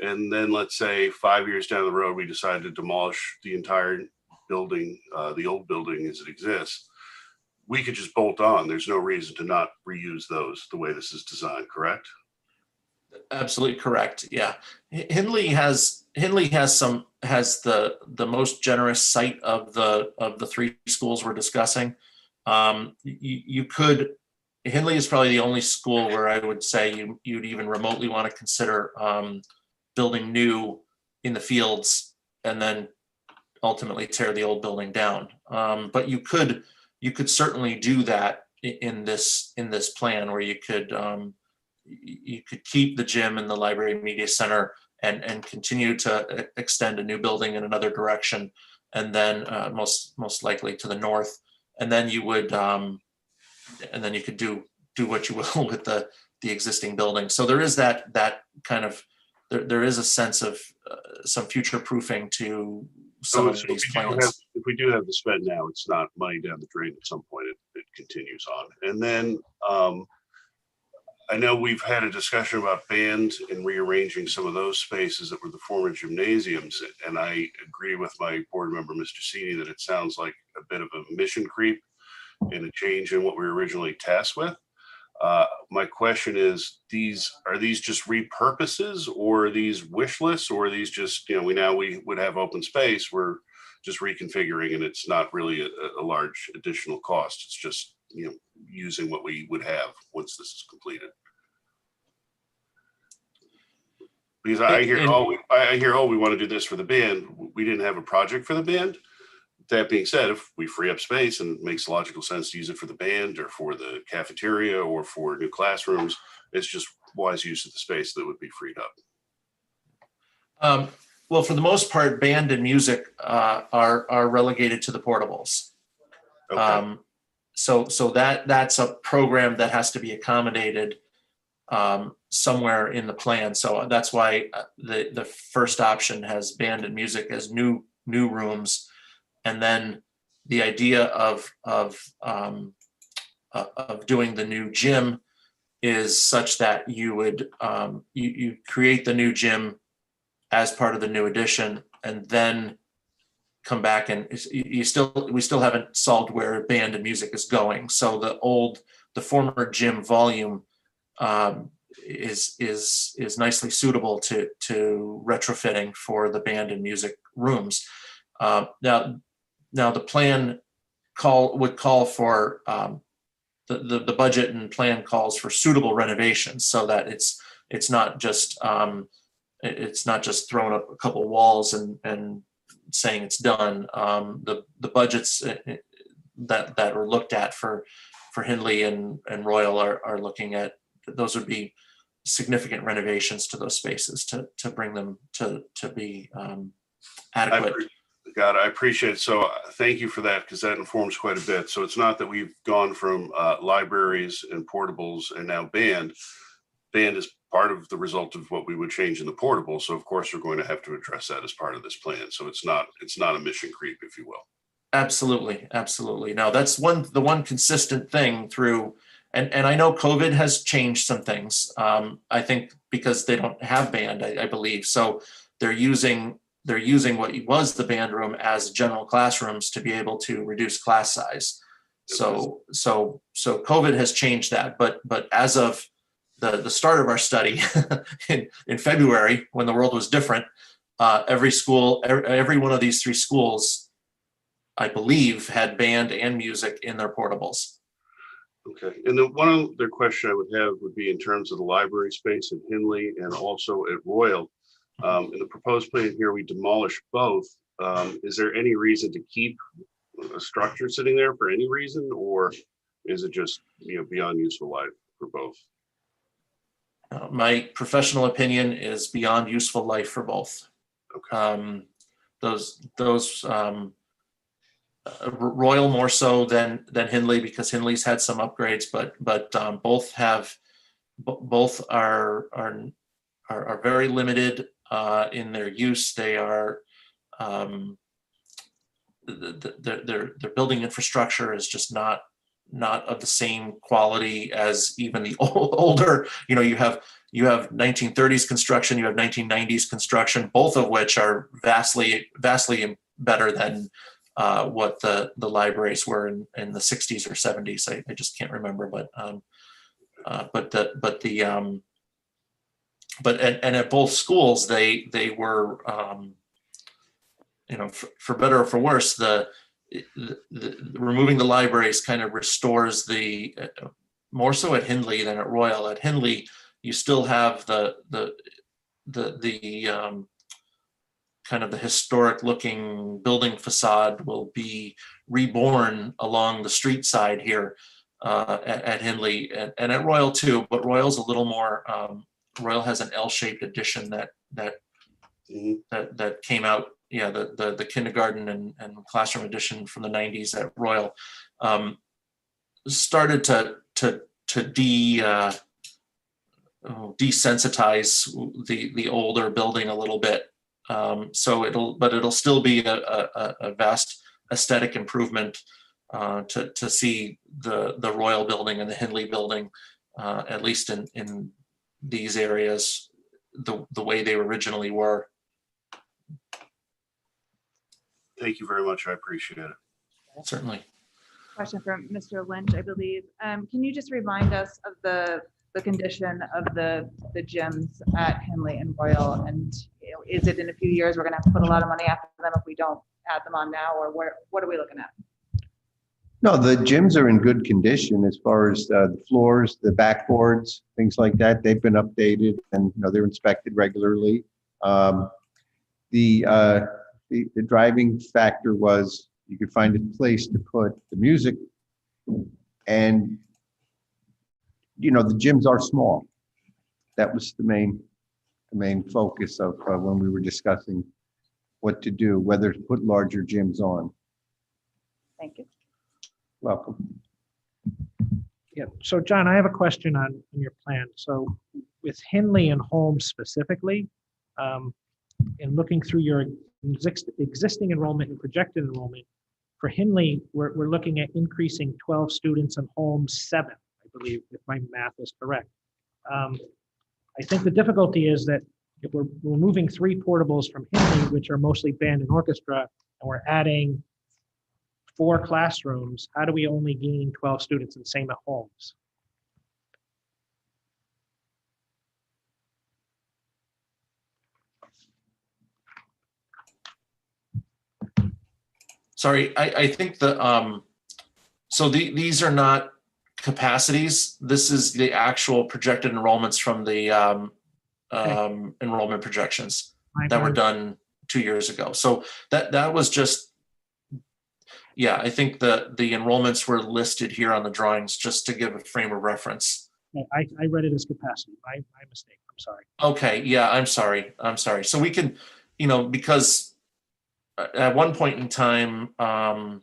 [SPEAKER 7] and then let's say 5 years down the road, we decide to demolish the entire building, the old building as it exists, we could just bolt on. There's no reason to not reuse those the way this is designed, correct?
[SPEAKER 4] Absolutely correct. Yeah. Henley has the most generous site of the three schools we're discussing. You could, Henley is probably the only school where I would say you'd even remotely want to consider building new in the fields and then ultimately tear the old building down. But you could certainly do that in this plan, where you could keep the gym and the library media center and continue to extend a new building in another direction, and then most likely to the north, and then you would you could do what you will with the existing building. So there is that kind of there is a sense of some future proofing to some of these plans.
[SPEAKER 7] If we do have to spend now, it's not money down the drain. At some point, it continues on. And then I know we've had a discussion about band and rearranging some of those spaces that were the former gymnasiums. And I agree with my board member, Mr. Cini, that it sounds like a bit of a mission creep and a change in what we were originally tasked with. My question is, are these just repurposes, or are these wish lists, or are these just, we would have open space, we're just reconfiguring, and it's not really a large additional cost. It's just, using what we would have once this is completed. Because I hear, we want to do this for the band. We didn't have a project for the band. That being said, if we free up space and it makes logical sense to use it for the band or for the cafeteria or for new classrooms, it's just wise use of the space that would be freed up.
[SPEAKER 4] Well, for the most part, band and music are relegated to the portables.
[SPEAKER 7] Okay.
[SPEAKER 4] So that's a program that has to be accommodated somewhere in the plan. So that's why the first option has band and music as new rooms. And then the idea of doing the new gym is such that you would you create the new gym as part of the new addition, and then come back and we still haven't solved where band and music is going. So the former gym volume is nicely suitable to retrofitting for the band and music rooms. Now the plan would call for the budget and plan calls for suitable renovations, so that it's not just throwing up a couple walls and saying it's done. The budgets that are looked at for Hindley and Royal are looking at, those would be significant renovations to those spaces to bring them to be adequate.
[SPEAKER 7] I appreciate it. So thank you for that, because that informs quite a bit. So it's not that we've gone from libraries and portables and now band. Band is part of the result of what we would change in the portable. So of course we're going to have to address that as part of this plan. So it's not a mission creep, if you will.
[SPEAKER 4] Absolutely. Now that's the one consistent thing through, and I know COVID has changed some things. I think because they don't have band, I believe. So they're using what was the band room as general classrooms to be able to reduce class size. So COVID has changed that, but as of the start of our study in February, when the world was different, every one of these three schools, I believe, had band and music in their portables.
[SPEAKER 7] Okay. And then one other question I would have would be in terms of the library space at Hindley and also at Royal. In the proposed plan here, we demolish both. Is there any reason to keep a structure sitting there for any reason, or is it just beyond useful life for both?
[SPEAKER 4] My professional opinion is beyond useful life for both.
[SPEAKER 7] Okay.
[SPEAKER 4] Those Royal more so than Hindley, because Hindley's had some upgrades, but both are very limited in their use. They are their building infrastructure is just not of the same quality as even the older. You have 1930s construction, you have 1990s construction, both of which are vastly better than what the libraries were in the 60s or 70s. I just can't remember, but at both schools they were for better or for worse, the removing the libraries kind of restores the more so at Hindley than at Royal. At Hindley, you still have the kind of the historic looking building facade will be reborn along the street side here at Hindley and at Royal too, but Royal's a little more, Royal has an L-shaped addition that came out, the kindergarten and classroom edition from the 90s at Royal started to desensitize the older building a little bit. So it'll still be a vast aesthetic improvement to see the Royal building and the Hindley building, at least in these areas, the way they originally were.
[SPEAKER 7] Thank you very much. I appreciate it.
[SPEAKER 4] Certainly.
[SPEAKER 5] Question from Mr. Lynch, I believe. Can you just remind us of the condition of the gyms at Hindley and Royal? And is it in a few years we're going to have to put a lot of money after them if we don't add them on now, or what are we looking at?
[SPEAKER 8] No, the gyms are in good condition as far as the floors, the backboards, things like that. They've been updated and they're inspected regularly. The driving factor was you could find a place to put the music, and the gyms are small. That was the main focus of when we were discussing what to do, whether to put larger gyms on.
[SPEAKER 5] Thank you.
[SPEAKER 8] Welcome.
[SPEAKER 1] Yeah, so John, I have a question on your plan. So with Hindley and Holmes specifically, and looking through your existing enrollment and projected enrollment, for Hindley, we're looking at increasing 12 students and Holmes 7, I believe, if my math is correct. I think the difficulty is that if we're removing 3 portables from Hindley, which are mostly band and orchestra, and we're adding 4 classrooms, how do we only gain 12 students and same at Holmes?
[SPEAKER 4] Sorry, I think these are not capacities. This is the actual projected enrollments from the enrollment projections that were done 2 years ago. So that was just, I think the enrollments were listed here on the drawings just to give a frame of reference.
[SPEAKER 1] I read it as capacity. My mistake. I'm sorry.
[SPEAKER 4] Okay. Yeah, I'm sorry. So we can, because at one point in time, well,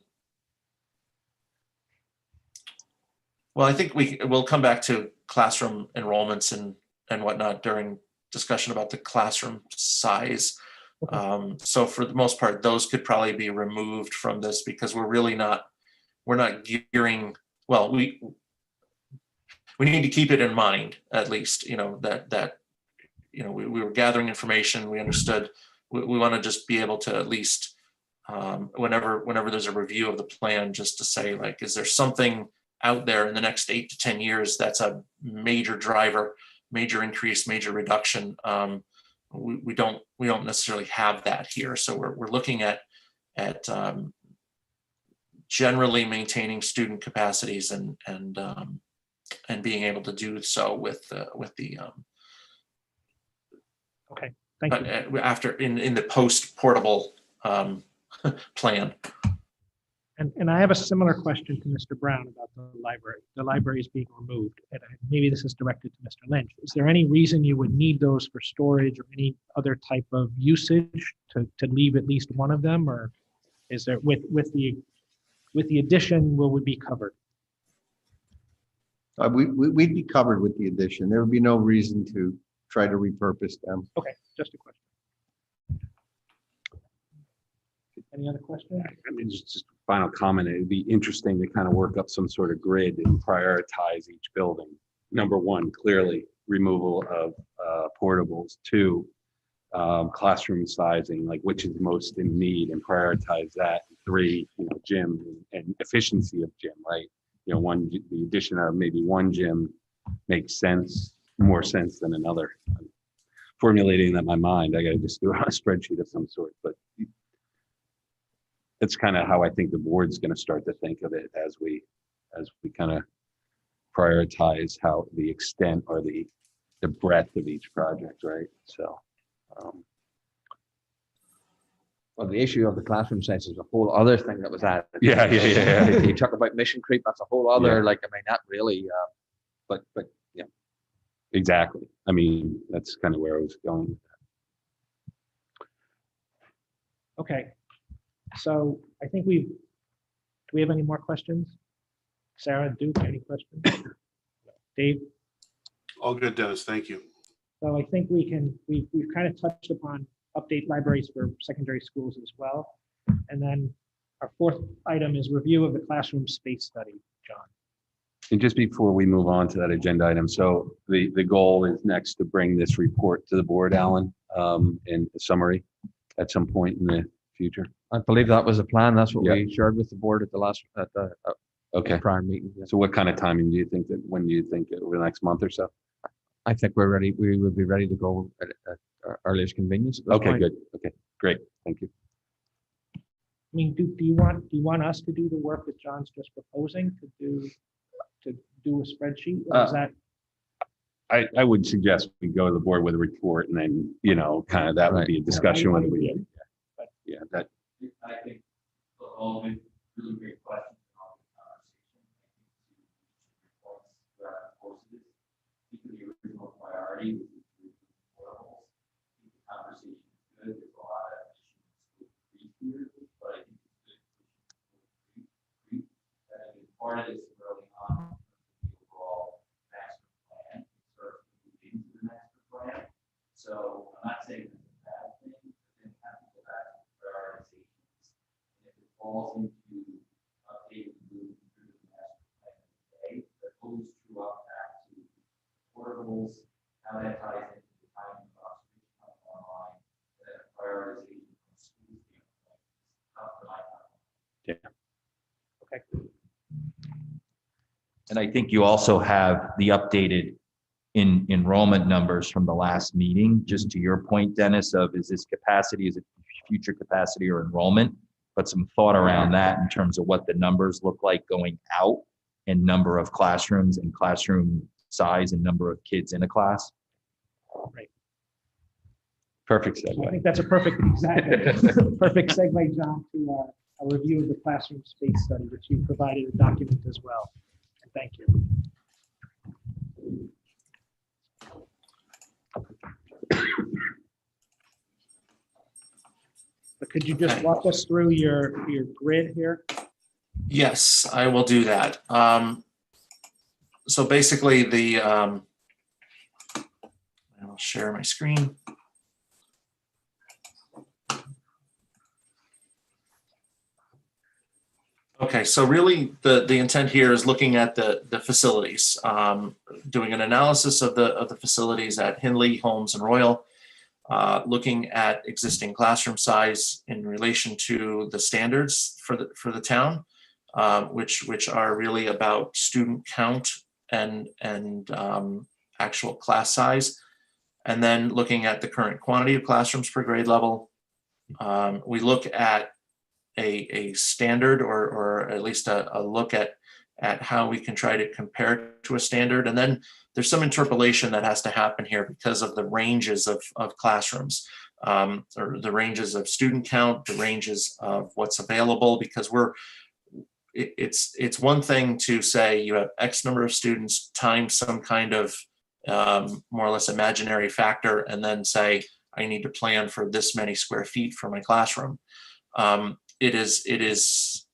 [SPEAKER 4] I think we'll come back to classroom enrollments and whatnot during discussion about the classroom size.
[SPEAKER 1] Okay.
[SPEAKER 4] So for the most part, those could probably be removed from this because we're not gearing, well, we need to keep it in mind, at least, that we were gathering information, we understood, we want to just be able to at least, whenever there's a review of the plan, just to say, like, is there something out there in the next 8 to 10 years that's a major driver, major increase, major reduction? We don't necessarily have that here. So we're looking at generally maintaining student capacities and being able to do so with the
[SPEAKER 1] Okay, thank you.
[SPEAKER 4] after in the post portable plan.
[SPEAKER 1] And I have a similar question to Mr. Brown about the library. The library is being removed, and maybe this is directed to Mr. Lynch. Is there any reason you would need those for storage or any other type of usage to leave at least one of them, or is there with the addition will we be covered?
[SPEAKER 8] We'd be covered with the addition. There would be no reason to try to repurpose them.
[SPEAKER 1] Okay, just a question. Any other questions?
[SPEAKER 6] I mean, just final comment, it'd be interesting to kind of work up some sort of grid and prioritize each building. Number one, clearly removal of portables. Two, classroom sizing, like which is most in need, and prioritize that. Three, gym and efficiency of gym, right? The addition of maybe one gym makes more sense than another. I'm formulating that in my mind. I got to just do it on a spreadsheet of some sort, but that's kind of how I think the board's going to start to think of it as we kind of prioritize how the extent or the breadth of each project, right? So.
[SPEAKER 3] Well, the issue of the classroom size is a whole other thing that was added.
[SPEAKER 6] Yeah.
[SPEAKER 3] You talk about mission creep, that's a whole other, not really, but yeah.
[SPEAKER 6] Exactly. I mean, that's kind of where I was going with that.
[SPEAKER 1] Okay. So I think do we have any more questions? Sarah, Duke, any questions? Dave?
[SPEAKER 7] All good, Dennis. Thank you.
[SPEAKER 1] So I think we've kind of touched upon update libraries for secondary schools as well. And then our fourth item is review of the classroom space study, John.
[SPEAKER 6] And just before we move on to that agenda item, so the goal is next to bring this report to the board, Alan, in a summary at some point in the future.
[SPEAKER 3] I believe that was the plan. That's what we shared with the board at the
[SPEAKER 6] Okay.
[SPEAKER 3] prior meeting. Yeah.
[SPEAKER 6] So what kind of timing do you think when do you think over the next month or so?
[SPEAKER 3] I think we're ready. We will be ready to go at our earliest convenience. At this
[SPEAKER 6] Okay,
[SPEAKER 3] point.
[SPEAKER 6] good. Okay, great. Thank you.
[SPEAKER 1] I mean, do you want us to do the work that John's just proposing to do a spreadsheet? Or is that?
[SPEAKER 6] I would suggest we go to the board with a report and then, kind of that would be a discussion when we, that.
[SPEAKER 9] I think all of it really great questions on the conversation. Points throughout the course of this. The original priority was the portables. The conversation is good. There's a lot of issues here, but I think it's good. I think part of this early on, the overall master plan, sort of moving into the master plan. So I'm not saying it's a bad thing, but then have to go back to prioritizations. And if it falls into updating moving through the master plan today, that pulls true up back to portables, how that ties into the timing of observation coming online, and then a prioritization from a school standpoint. Tough for my time.
[SPEAKER 1] Okay.
[SPEAKER 10] And I think you also have the updated enrollment numbers from the last meeting, just to your point, Dennis, of is this capacity, is it future capacity or enrollment? But some thought around that in terms of what the numbers look like going out and number of classrooms and classroom size and number of kids in a class.
[SPEAKER 1] Right.
[SPEAKER 6] Perfect
[SPEAKER 1] I
[SPEAKER 6] segue.
[SPEAKER 1] think that's a perfect segue, John, to a review of the classroom space study, which you provided a document as well. And thank you. But could you just walk us through your grid here?
[SPEAKER 4] Yes, I will do that. So basically I'll share my screen. Okay, so really the intent here is looking at the facilities, doing an analysis of the facilities at Hindley, Holmes, and Royal, looking at existing classroom size in relation to the standards for the town, which are really about student count and actual class size, and then looking at the current quantity of classrooms per grade level. We look at a standard or at least a look at how we can try to compare it to a standard. And then there's some interpolation that has to happen here because of the ranges of classrooms, or the ranges of student count, the ranges of what's available, because it's one thing to say you have X number of students times some kind of more or less imaginary factor, and then say, I need to plan for this many square feet for my classroom. It is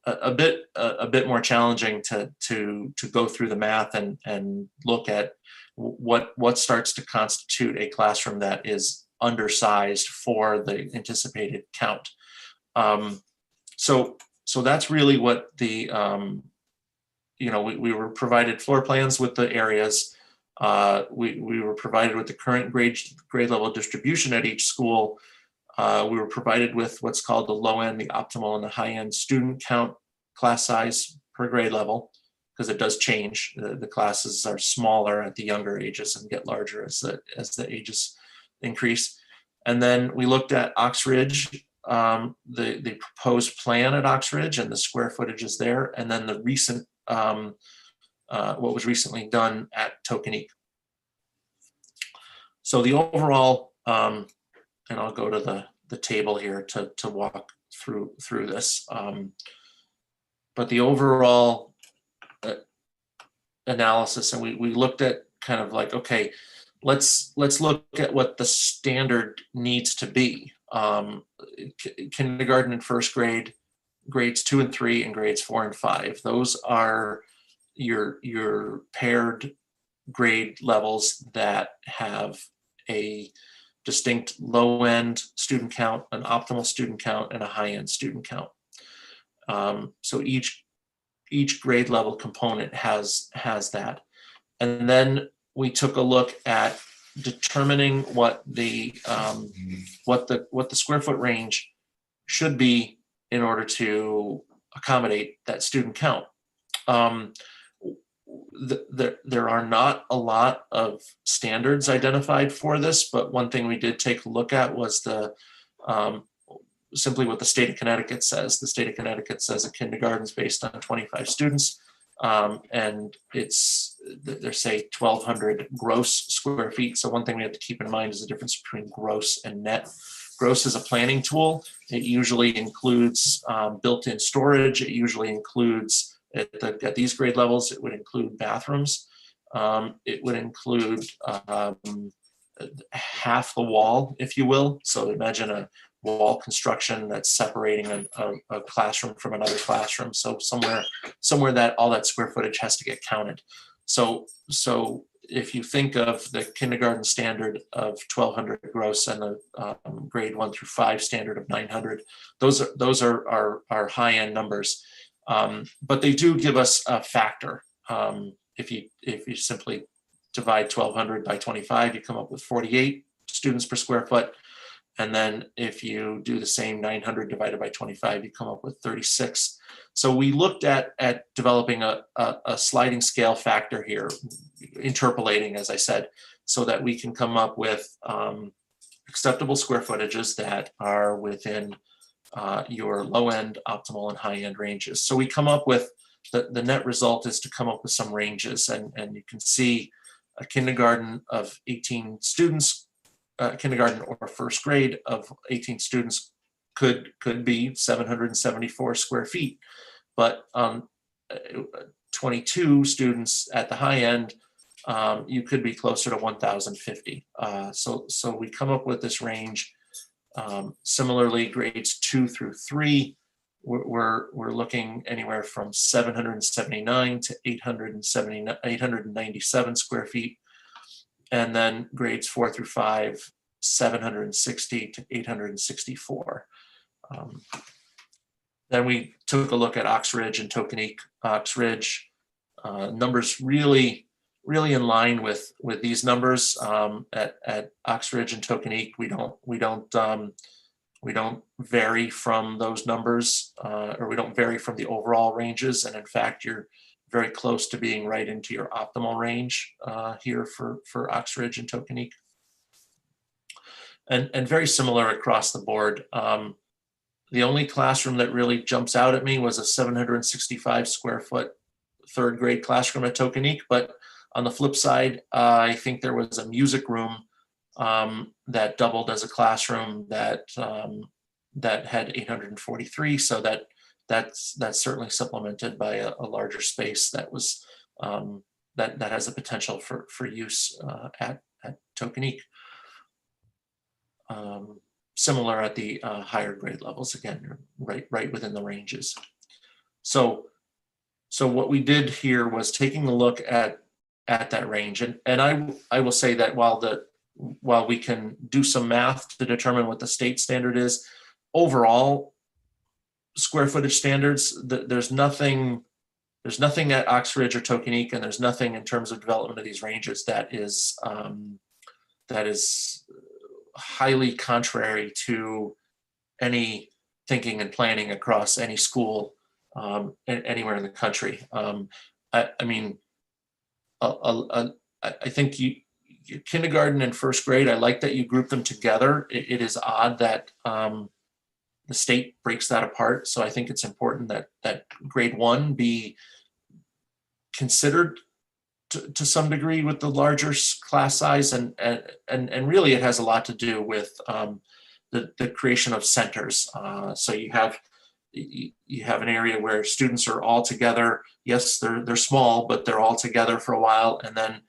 [SPEAKER 4] a bit more challenging to go through the math and look at what starts to constitute a classroom that is undersized for the anticipated count. So that's really what the, we were provided floor plans with the areas. We were provided with the current grade level distribution at each school. We were provided with what's called the low end, the optimal, and the high end student count, class size per grade level, because it does change. The classes are smaller at the younger ages and get larger as the ages increase. And then we looked at Oxridge, the proposed plan at Oxridge and the square footage is there, and then the recent what was recently done at Tokenique. So the overall, and I'll go to the table here to walk through this. But the overall analysis, and we looked at kind of like, okay, let's look at what the standard needs to be. Kindergarten and first grade, grades 2 and 3, and grades 4 and 5. Those are your paired grade levels that have a distinct low end student count, an optimal student count, and a high end student count. So each grade level component has that. And then we took a look at determining what the square foot range should be in order to accommodate that student count. There are not a lot of standards identified for this, but one thing we did take a look at was simply what the state of Connecticut says. The state of Connecticut says a kindergarten is based on 25 students, and they're say 1,200 gross square feet. So one thing we have to keep in mind is the difference between gross and net. Gross is a planning tool. It usually includes built-in storage. It usually includes, at these grade levels, it would include bathrooms. It would include half the wall, if you will. So imagine a wall construction that's separating a classroom from another classroom. So somewhere that all that square footage has to get counted. So if you think of the kindergarten standard of 1,200 gross and the grade 1 through 5 standard of 900, those are high end numbers. But they do give us a factor. If you simply divide 1,200 by 25, you come up with 48 students per square foot. And then if you do the same 900 divided by 25, you come up with 36. So we looked at developing a sliding scale factor here, interpolating, as I said, so that we can come up with acceptable square footages that are within your low end, optimal, and high end ranges. So we come up with, the net result is to come up with some ranges, and you can see a kindergarten of 18 students, kindergarten or first grade of 18 students could be 774 square feet, but 22 students at the high end, you could be closer to 1,050. So we come up with this range. Similarly, grades 2 through 3, we're looking anywhere from 779 to 897 square feet. And then grades 4 through 5, 760 to 864. Then we took a look at Oxridge and Tokenique. Oxridge numbers really in line with these numbers. At Oxridge and Tokenique, we don't vary from those numbers, or we don't vary from the overall ranges. And in fact, you're very close to being right into your optimal range here for Oxridge and Tokenique. And very similar across the board. The only classroom that really jumps out at me was a 765 square foot third grade classroom at Tokenique. But on the flip side, I think there was a music room that doubled as a classroom that had 843. So that's certainly supplemented by a larger space that was that has a potential for use at Tokenique. Similar at the higher grade levels, again, you're right within the ranges. So what we did here was taking a look at that range, and I will say that while we can do some math to determine what the state standard is, overall square footage standards, there's nothing at Oxbridge or Tokenique, and there's nothing in terms of development of these ranges that is highly contrary to any thinking and planning across any school anywhere in the country. I mean, I think kindergarten and first grade, I like that you group them together. It is odd that the state breaks that apart. So I think it's important that grade 1 be considered to some degree with the larger class size, and really it has a lot to do with the creation of centers. So you have an area where students are all together. Yes, they're small, but they're all together for a while, and then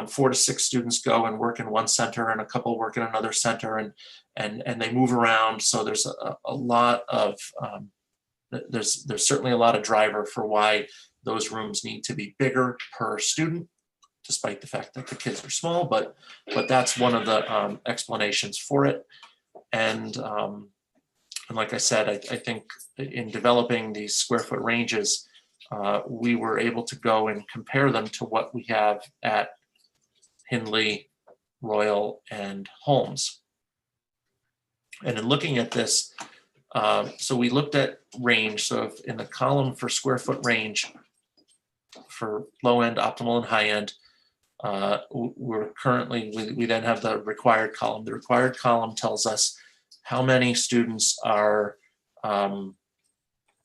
[SPEAKER 4] 4 to 6 students go and work in one center, and a couple work in another center, and they move around. So there's a lot of there's certainly a lot of driver for why those rooms need to be bigger per student, despite the fact that the kids are small. But that's one of the explanations for it. And like I said, I think in developing these square foot ranges, we were able to go and compare them to what we have at Hindley, Royal, and Holmes. And in looking at this, so we looked at range. So if in the column for square foot range for low end, optimal, and high end, we're currently, we then have the required column. The required column tells us how many students are, or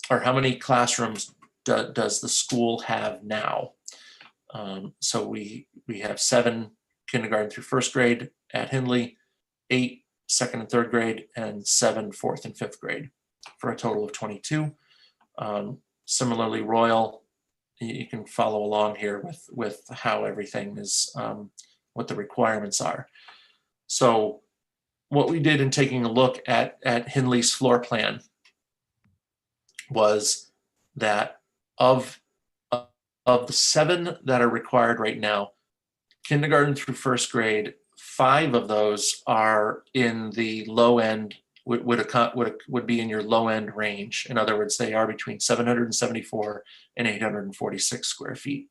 [SPEAKER 4] how many classrooms does the school have now. So we have 7 kindergarten through first grade at Hindley, 8 second and third grade, and 7 fourth and fifth grade, for a total of 22. Similarly, Royal, you can follow along here with how everything is, what the requirements are. So what we did in taking a look at Hindley's floor plan was that of the 7 that are required right now, kindergarten through first grade, 5 of those are in the low end, would be in your low end range. In other words, they are between 774 and 846 square feet.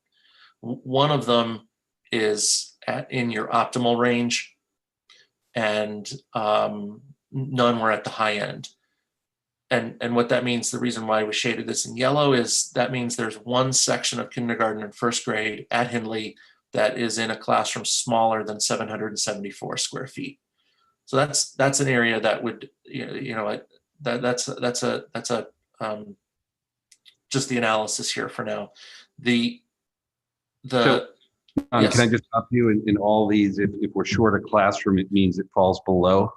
[SPEAKER 4] One of them is in your optimal range, and none were at the high end. And what that means, the reason why we shaded this in yellow, is that means there's one section of kindergarten and first grade at Hindley that is in a classroom smaller than 774 square feet. So that's an area that would, that's a just the analysis here for now.
[SPEAKER 6] Yes. Can I just stop you in all these? If we're short a classroom, it means it falls below.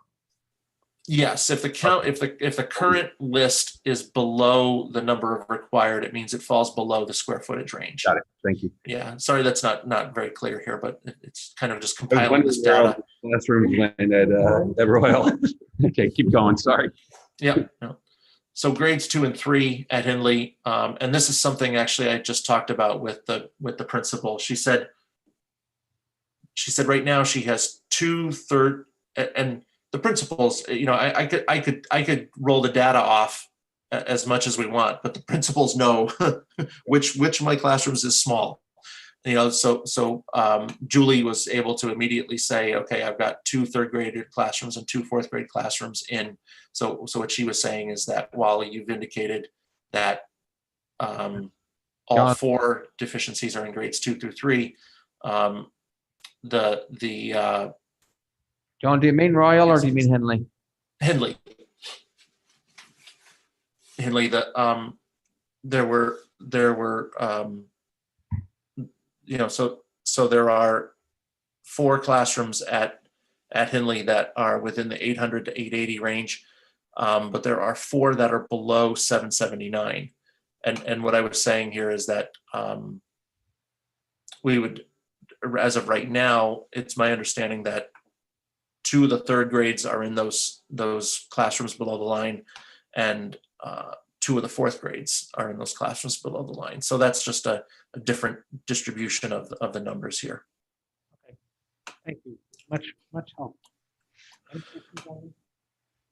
[SPEAKER 4] Yes, if the current list is below the number of required, it means it falls below the square footage range.
[SPEAKER 6] Got it. Thank you.
[SPEAKER 4] Yeah, sorry, that's not very clear here, but it's kind of just compiling this data.
[SPEAKER 6] Classrooms at Royal. Okay, keep going. Sorry.
[SPEAKER 4] Yeah. No. So grades 2 and 3 at Hindley, and this is something actually I just talked about with the principal. She said right now she has 2/3, and the principals, I could roll the data off as much as we want, but the principals know which of my classrooms is small. So Julie was able to immediately say, okay, I've got 2 third grade classrooms and 2 fourth grade classrooms in. So what she was saying is that while you've indicated that all 4 deficiencies are in grades 2 through 3,
[SPEAKER 3] John, do you mean Royal or do you mean Hindley?
[SPEAKER 4] Hindley, there were so there are 4 classrooms at Hindley that are within the 800 to 880 range, but there are 4 that are below 779. And what I was saying here is that we would, as of right now, it's my understanding that 2 of the third grades are in those classrooms below the line, and 2 of the fourth grades are in those classrooms below the line. So that's just a different distribution of the numbers here.
[SPEAKER 1] Okay. Thank you. Much help.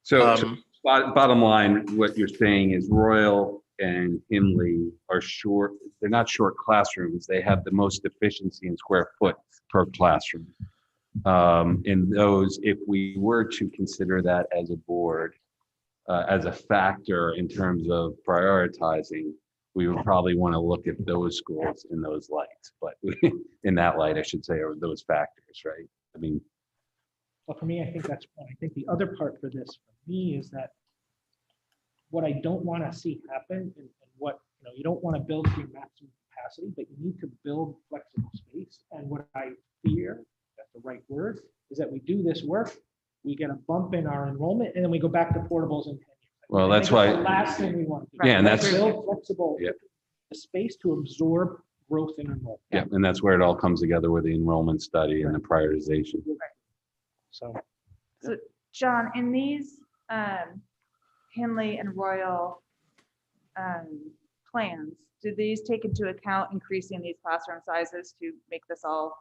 [SPEAKER 6] So Bottom line, what you're saying is Royal and Hindley are short, they're not short classrooms. They have the most efficiency in square foot per classroom. And those, if we were to consider that as a board, as a factor in terms of prioritizing, we would probably want to look at those schools in those lights, but in that light, I should say, or those factors, right? I mean,
[SPEAKER 1] Well, for me, I think that's one. I think the other part for this, for me, is that what I don't want to see happen, and what, you don't want to build to your maximum capacity, but you need to build flexible space. And what I fear, that's the right word, is that we do this work, we get a bump in our enrollment, and then we go back to portables in 10 years.
[SPEAKER 6] well,
[SPEAKER 1] I
[SPEAKER 6] that's
[SPEAKER 1] think it's
[SPEAKER 6] why,
[SPEAKER 1] the last thing we want to do.
[SPEAKER 6] yeah, and that's,
[SPEAKER 1] Build flexible
[SPEAKER 6] Yeah.
[SPEAKER 1] space to absorb growth in enrollment.
[SPEAKER 6] yeah, and that's where it all comes together with the enrollment study and the prioritization.
[SPEAKER 1] So
[SPEAKER 5] So, John, in these Henley and Royal plans, do these take into account increasing these classroom sizes to make this all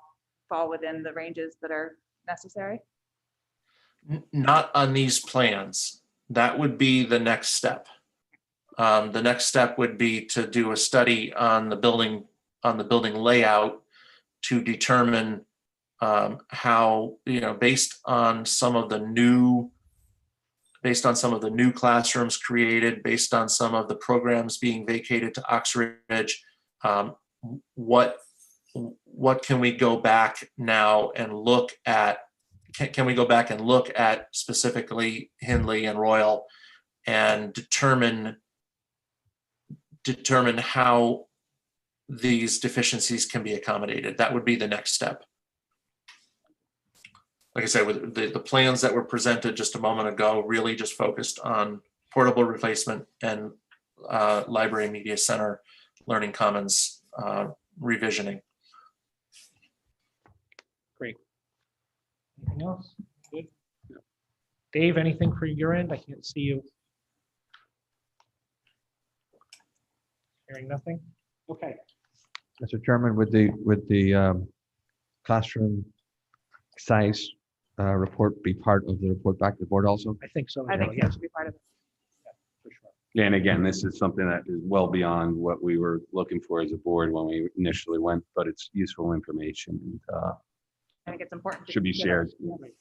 [SPEAKER 5] fall within the ranges that are necessary?
[SPEAKER 4] Not on these plans. That would be the next step. The next step would be to do a study on the building layout to determine how, based on some of the new classrooms created, based on some of the programs being vacated to Oxbridge, what can we go back now and look at? Can we go back and look at specifically Hindley and Royal and determine how these deficiencies can be accommodated? That would be the next step. Like I said, with the plans that were presented just a moment ago, really just focused on portable replacement and library media center learning commons revisioning.
[SPEAKER 1] great. Anything else? Good. Dave, anything for your end? I can't see you. Hearing nothing? Okay.
[SPEAKER 3] Mr. Chairman, would the classroom size report be part of the report back to the board also?
[SPEAKER 1] I think so.
[SPEAKER 5] I think
[SPEAKER 1] yeah,
[SPEAKER 5] that should be part of it.
[SPEAKER 1] for sure.
[SPEAKER 6] Yeah, and again, this is something that is well beyond what we were looking for as a board when we initially went, but it's useful information and
[SPEAKER 5] I think it's important. to
[SPEAKER 6] should be
[SPEAKER 5] consider.
[SPEAKER 6] shared.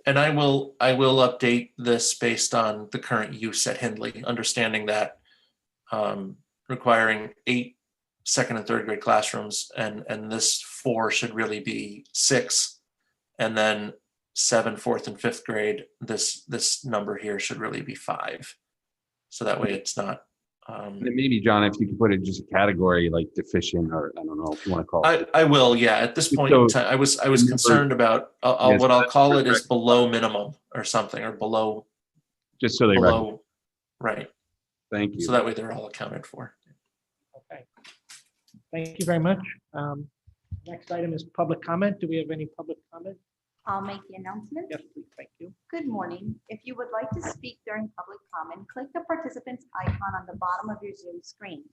[SPEAKER 4] And I will update this based on the current use at Hindley, understanding that requiring 8 second and third grade classrooms, and this 4 should really be 6, and then 7 fourth and fifth grade. This number here should really be 5. So that way it's not.
[SPEAKER 6] And maybe, John, if you could put it just a category like deficient, or I don't know if you want to call it.
[SPEAKER 4] I will, yeah. At this point in time, I was concerned about
[SPEAKER 6] Yes,
[SPEAKER 4] what I'll
[SPEAKER 6] that's
[SPEAKER 4] call it is
[SPEAKER 6] correct.
[SPEAKER 4] below minimum or something, or below
[SPEAKER 6] Just so they recognize.
[SPEAKER 4] right.
[SPEAKER 6] Thank you.
[SPEAKER 4] So that way they're all accounted for.
[SPEAKER 1] Okay. Thank you very much. Next item is public comment. Do we have any public comment?
[SPEAKER 11] I'll make the announcement.
[SPEAKER 1] Yes, please. Thank you.
[SPEAKER 11] Good morning. If you would like to speak during public comment, click the participants icon on the bottom of your Zoom screen.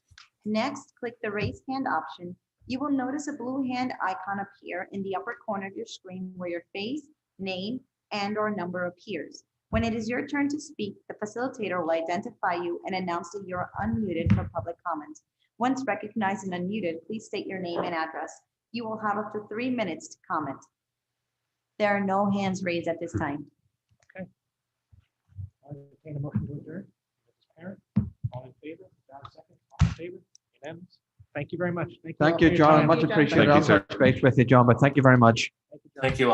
[SPEAKER 11] Next, click the raise hand option. You will notice a blue hand icon appear in the upper corner of your screen where your face, name, and/or number appears. When it is your turn to speak, the facilitator will identify you and announce that you're unmuted for public comment. Once recognized and unmuted, please state your name and address. You will have up to 3 minutes to comment. There are no hands raised at this time.
[SPEAKER 1] I'll entertain a motion to adjourn. Mrs. Parent, all in favor? John, second. All in favor? Unanimous. Thank you very much. all
[SPEAKER 3] Thank
[SPEAKER 1] for
[SPEAKER 3] you,
[SPEAKER 1] your
[SPEAKER 3] John.
[SPEAKER 1] time.
[SPEAKER 3] Much
[SPEAKER 5] Thank you, John.
[SPEAKER 3] appreciated.
[SPEAKER 6] Thank you,
[SPEAKER 3] I'll
[SPEAKER 6] sir.
[SPEAKER 3] touch base with you, John, but thank you very much.
[SPEAKER 1] Thank you, John.
[SPEAKER 4] Thank you all.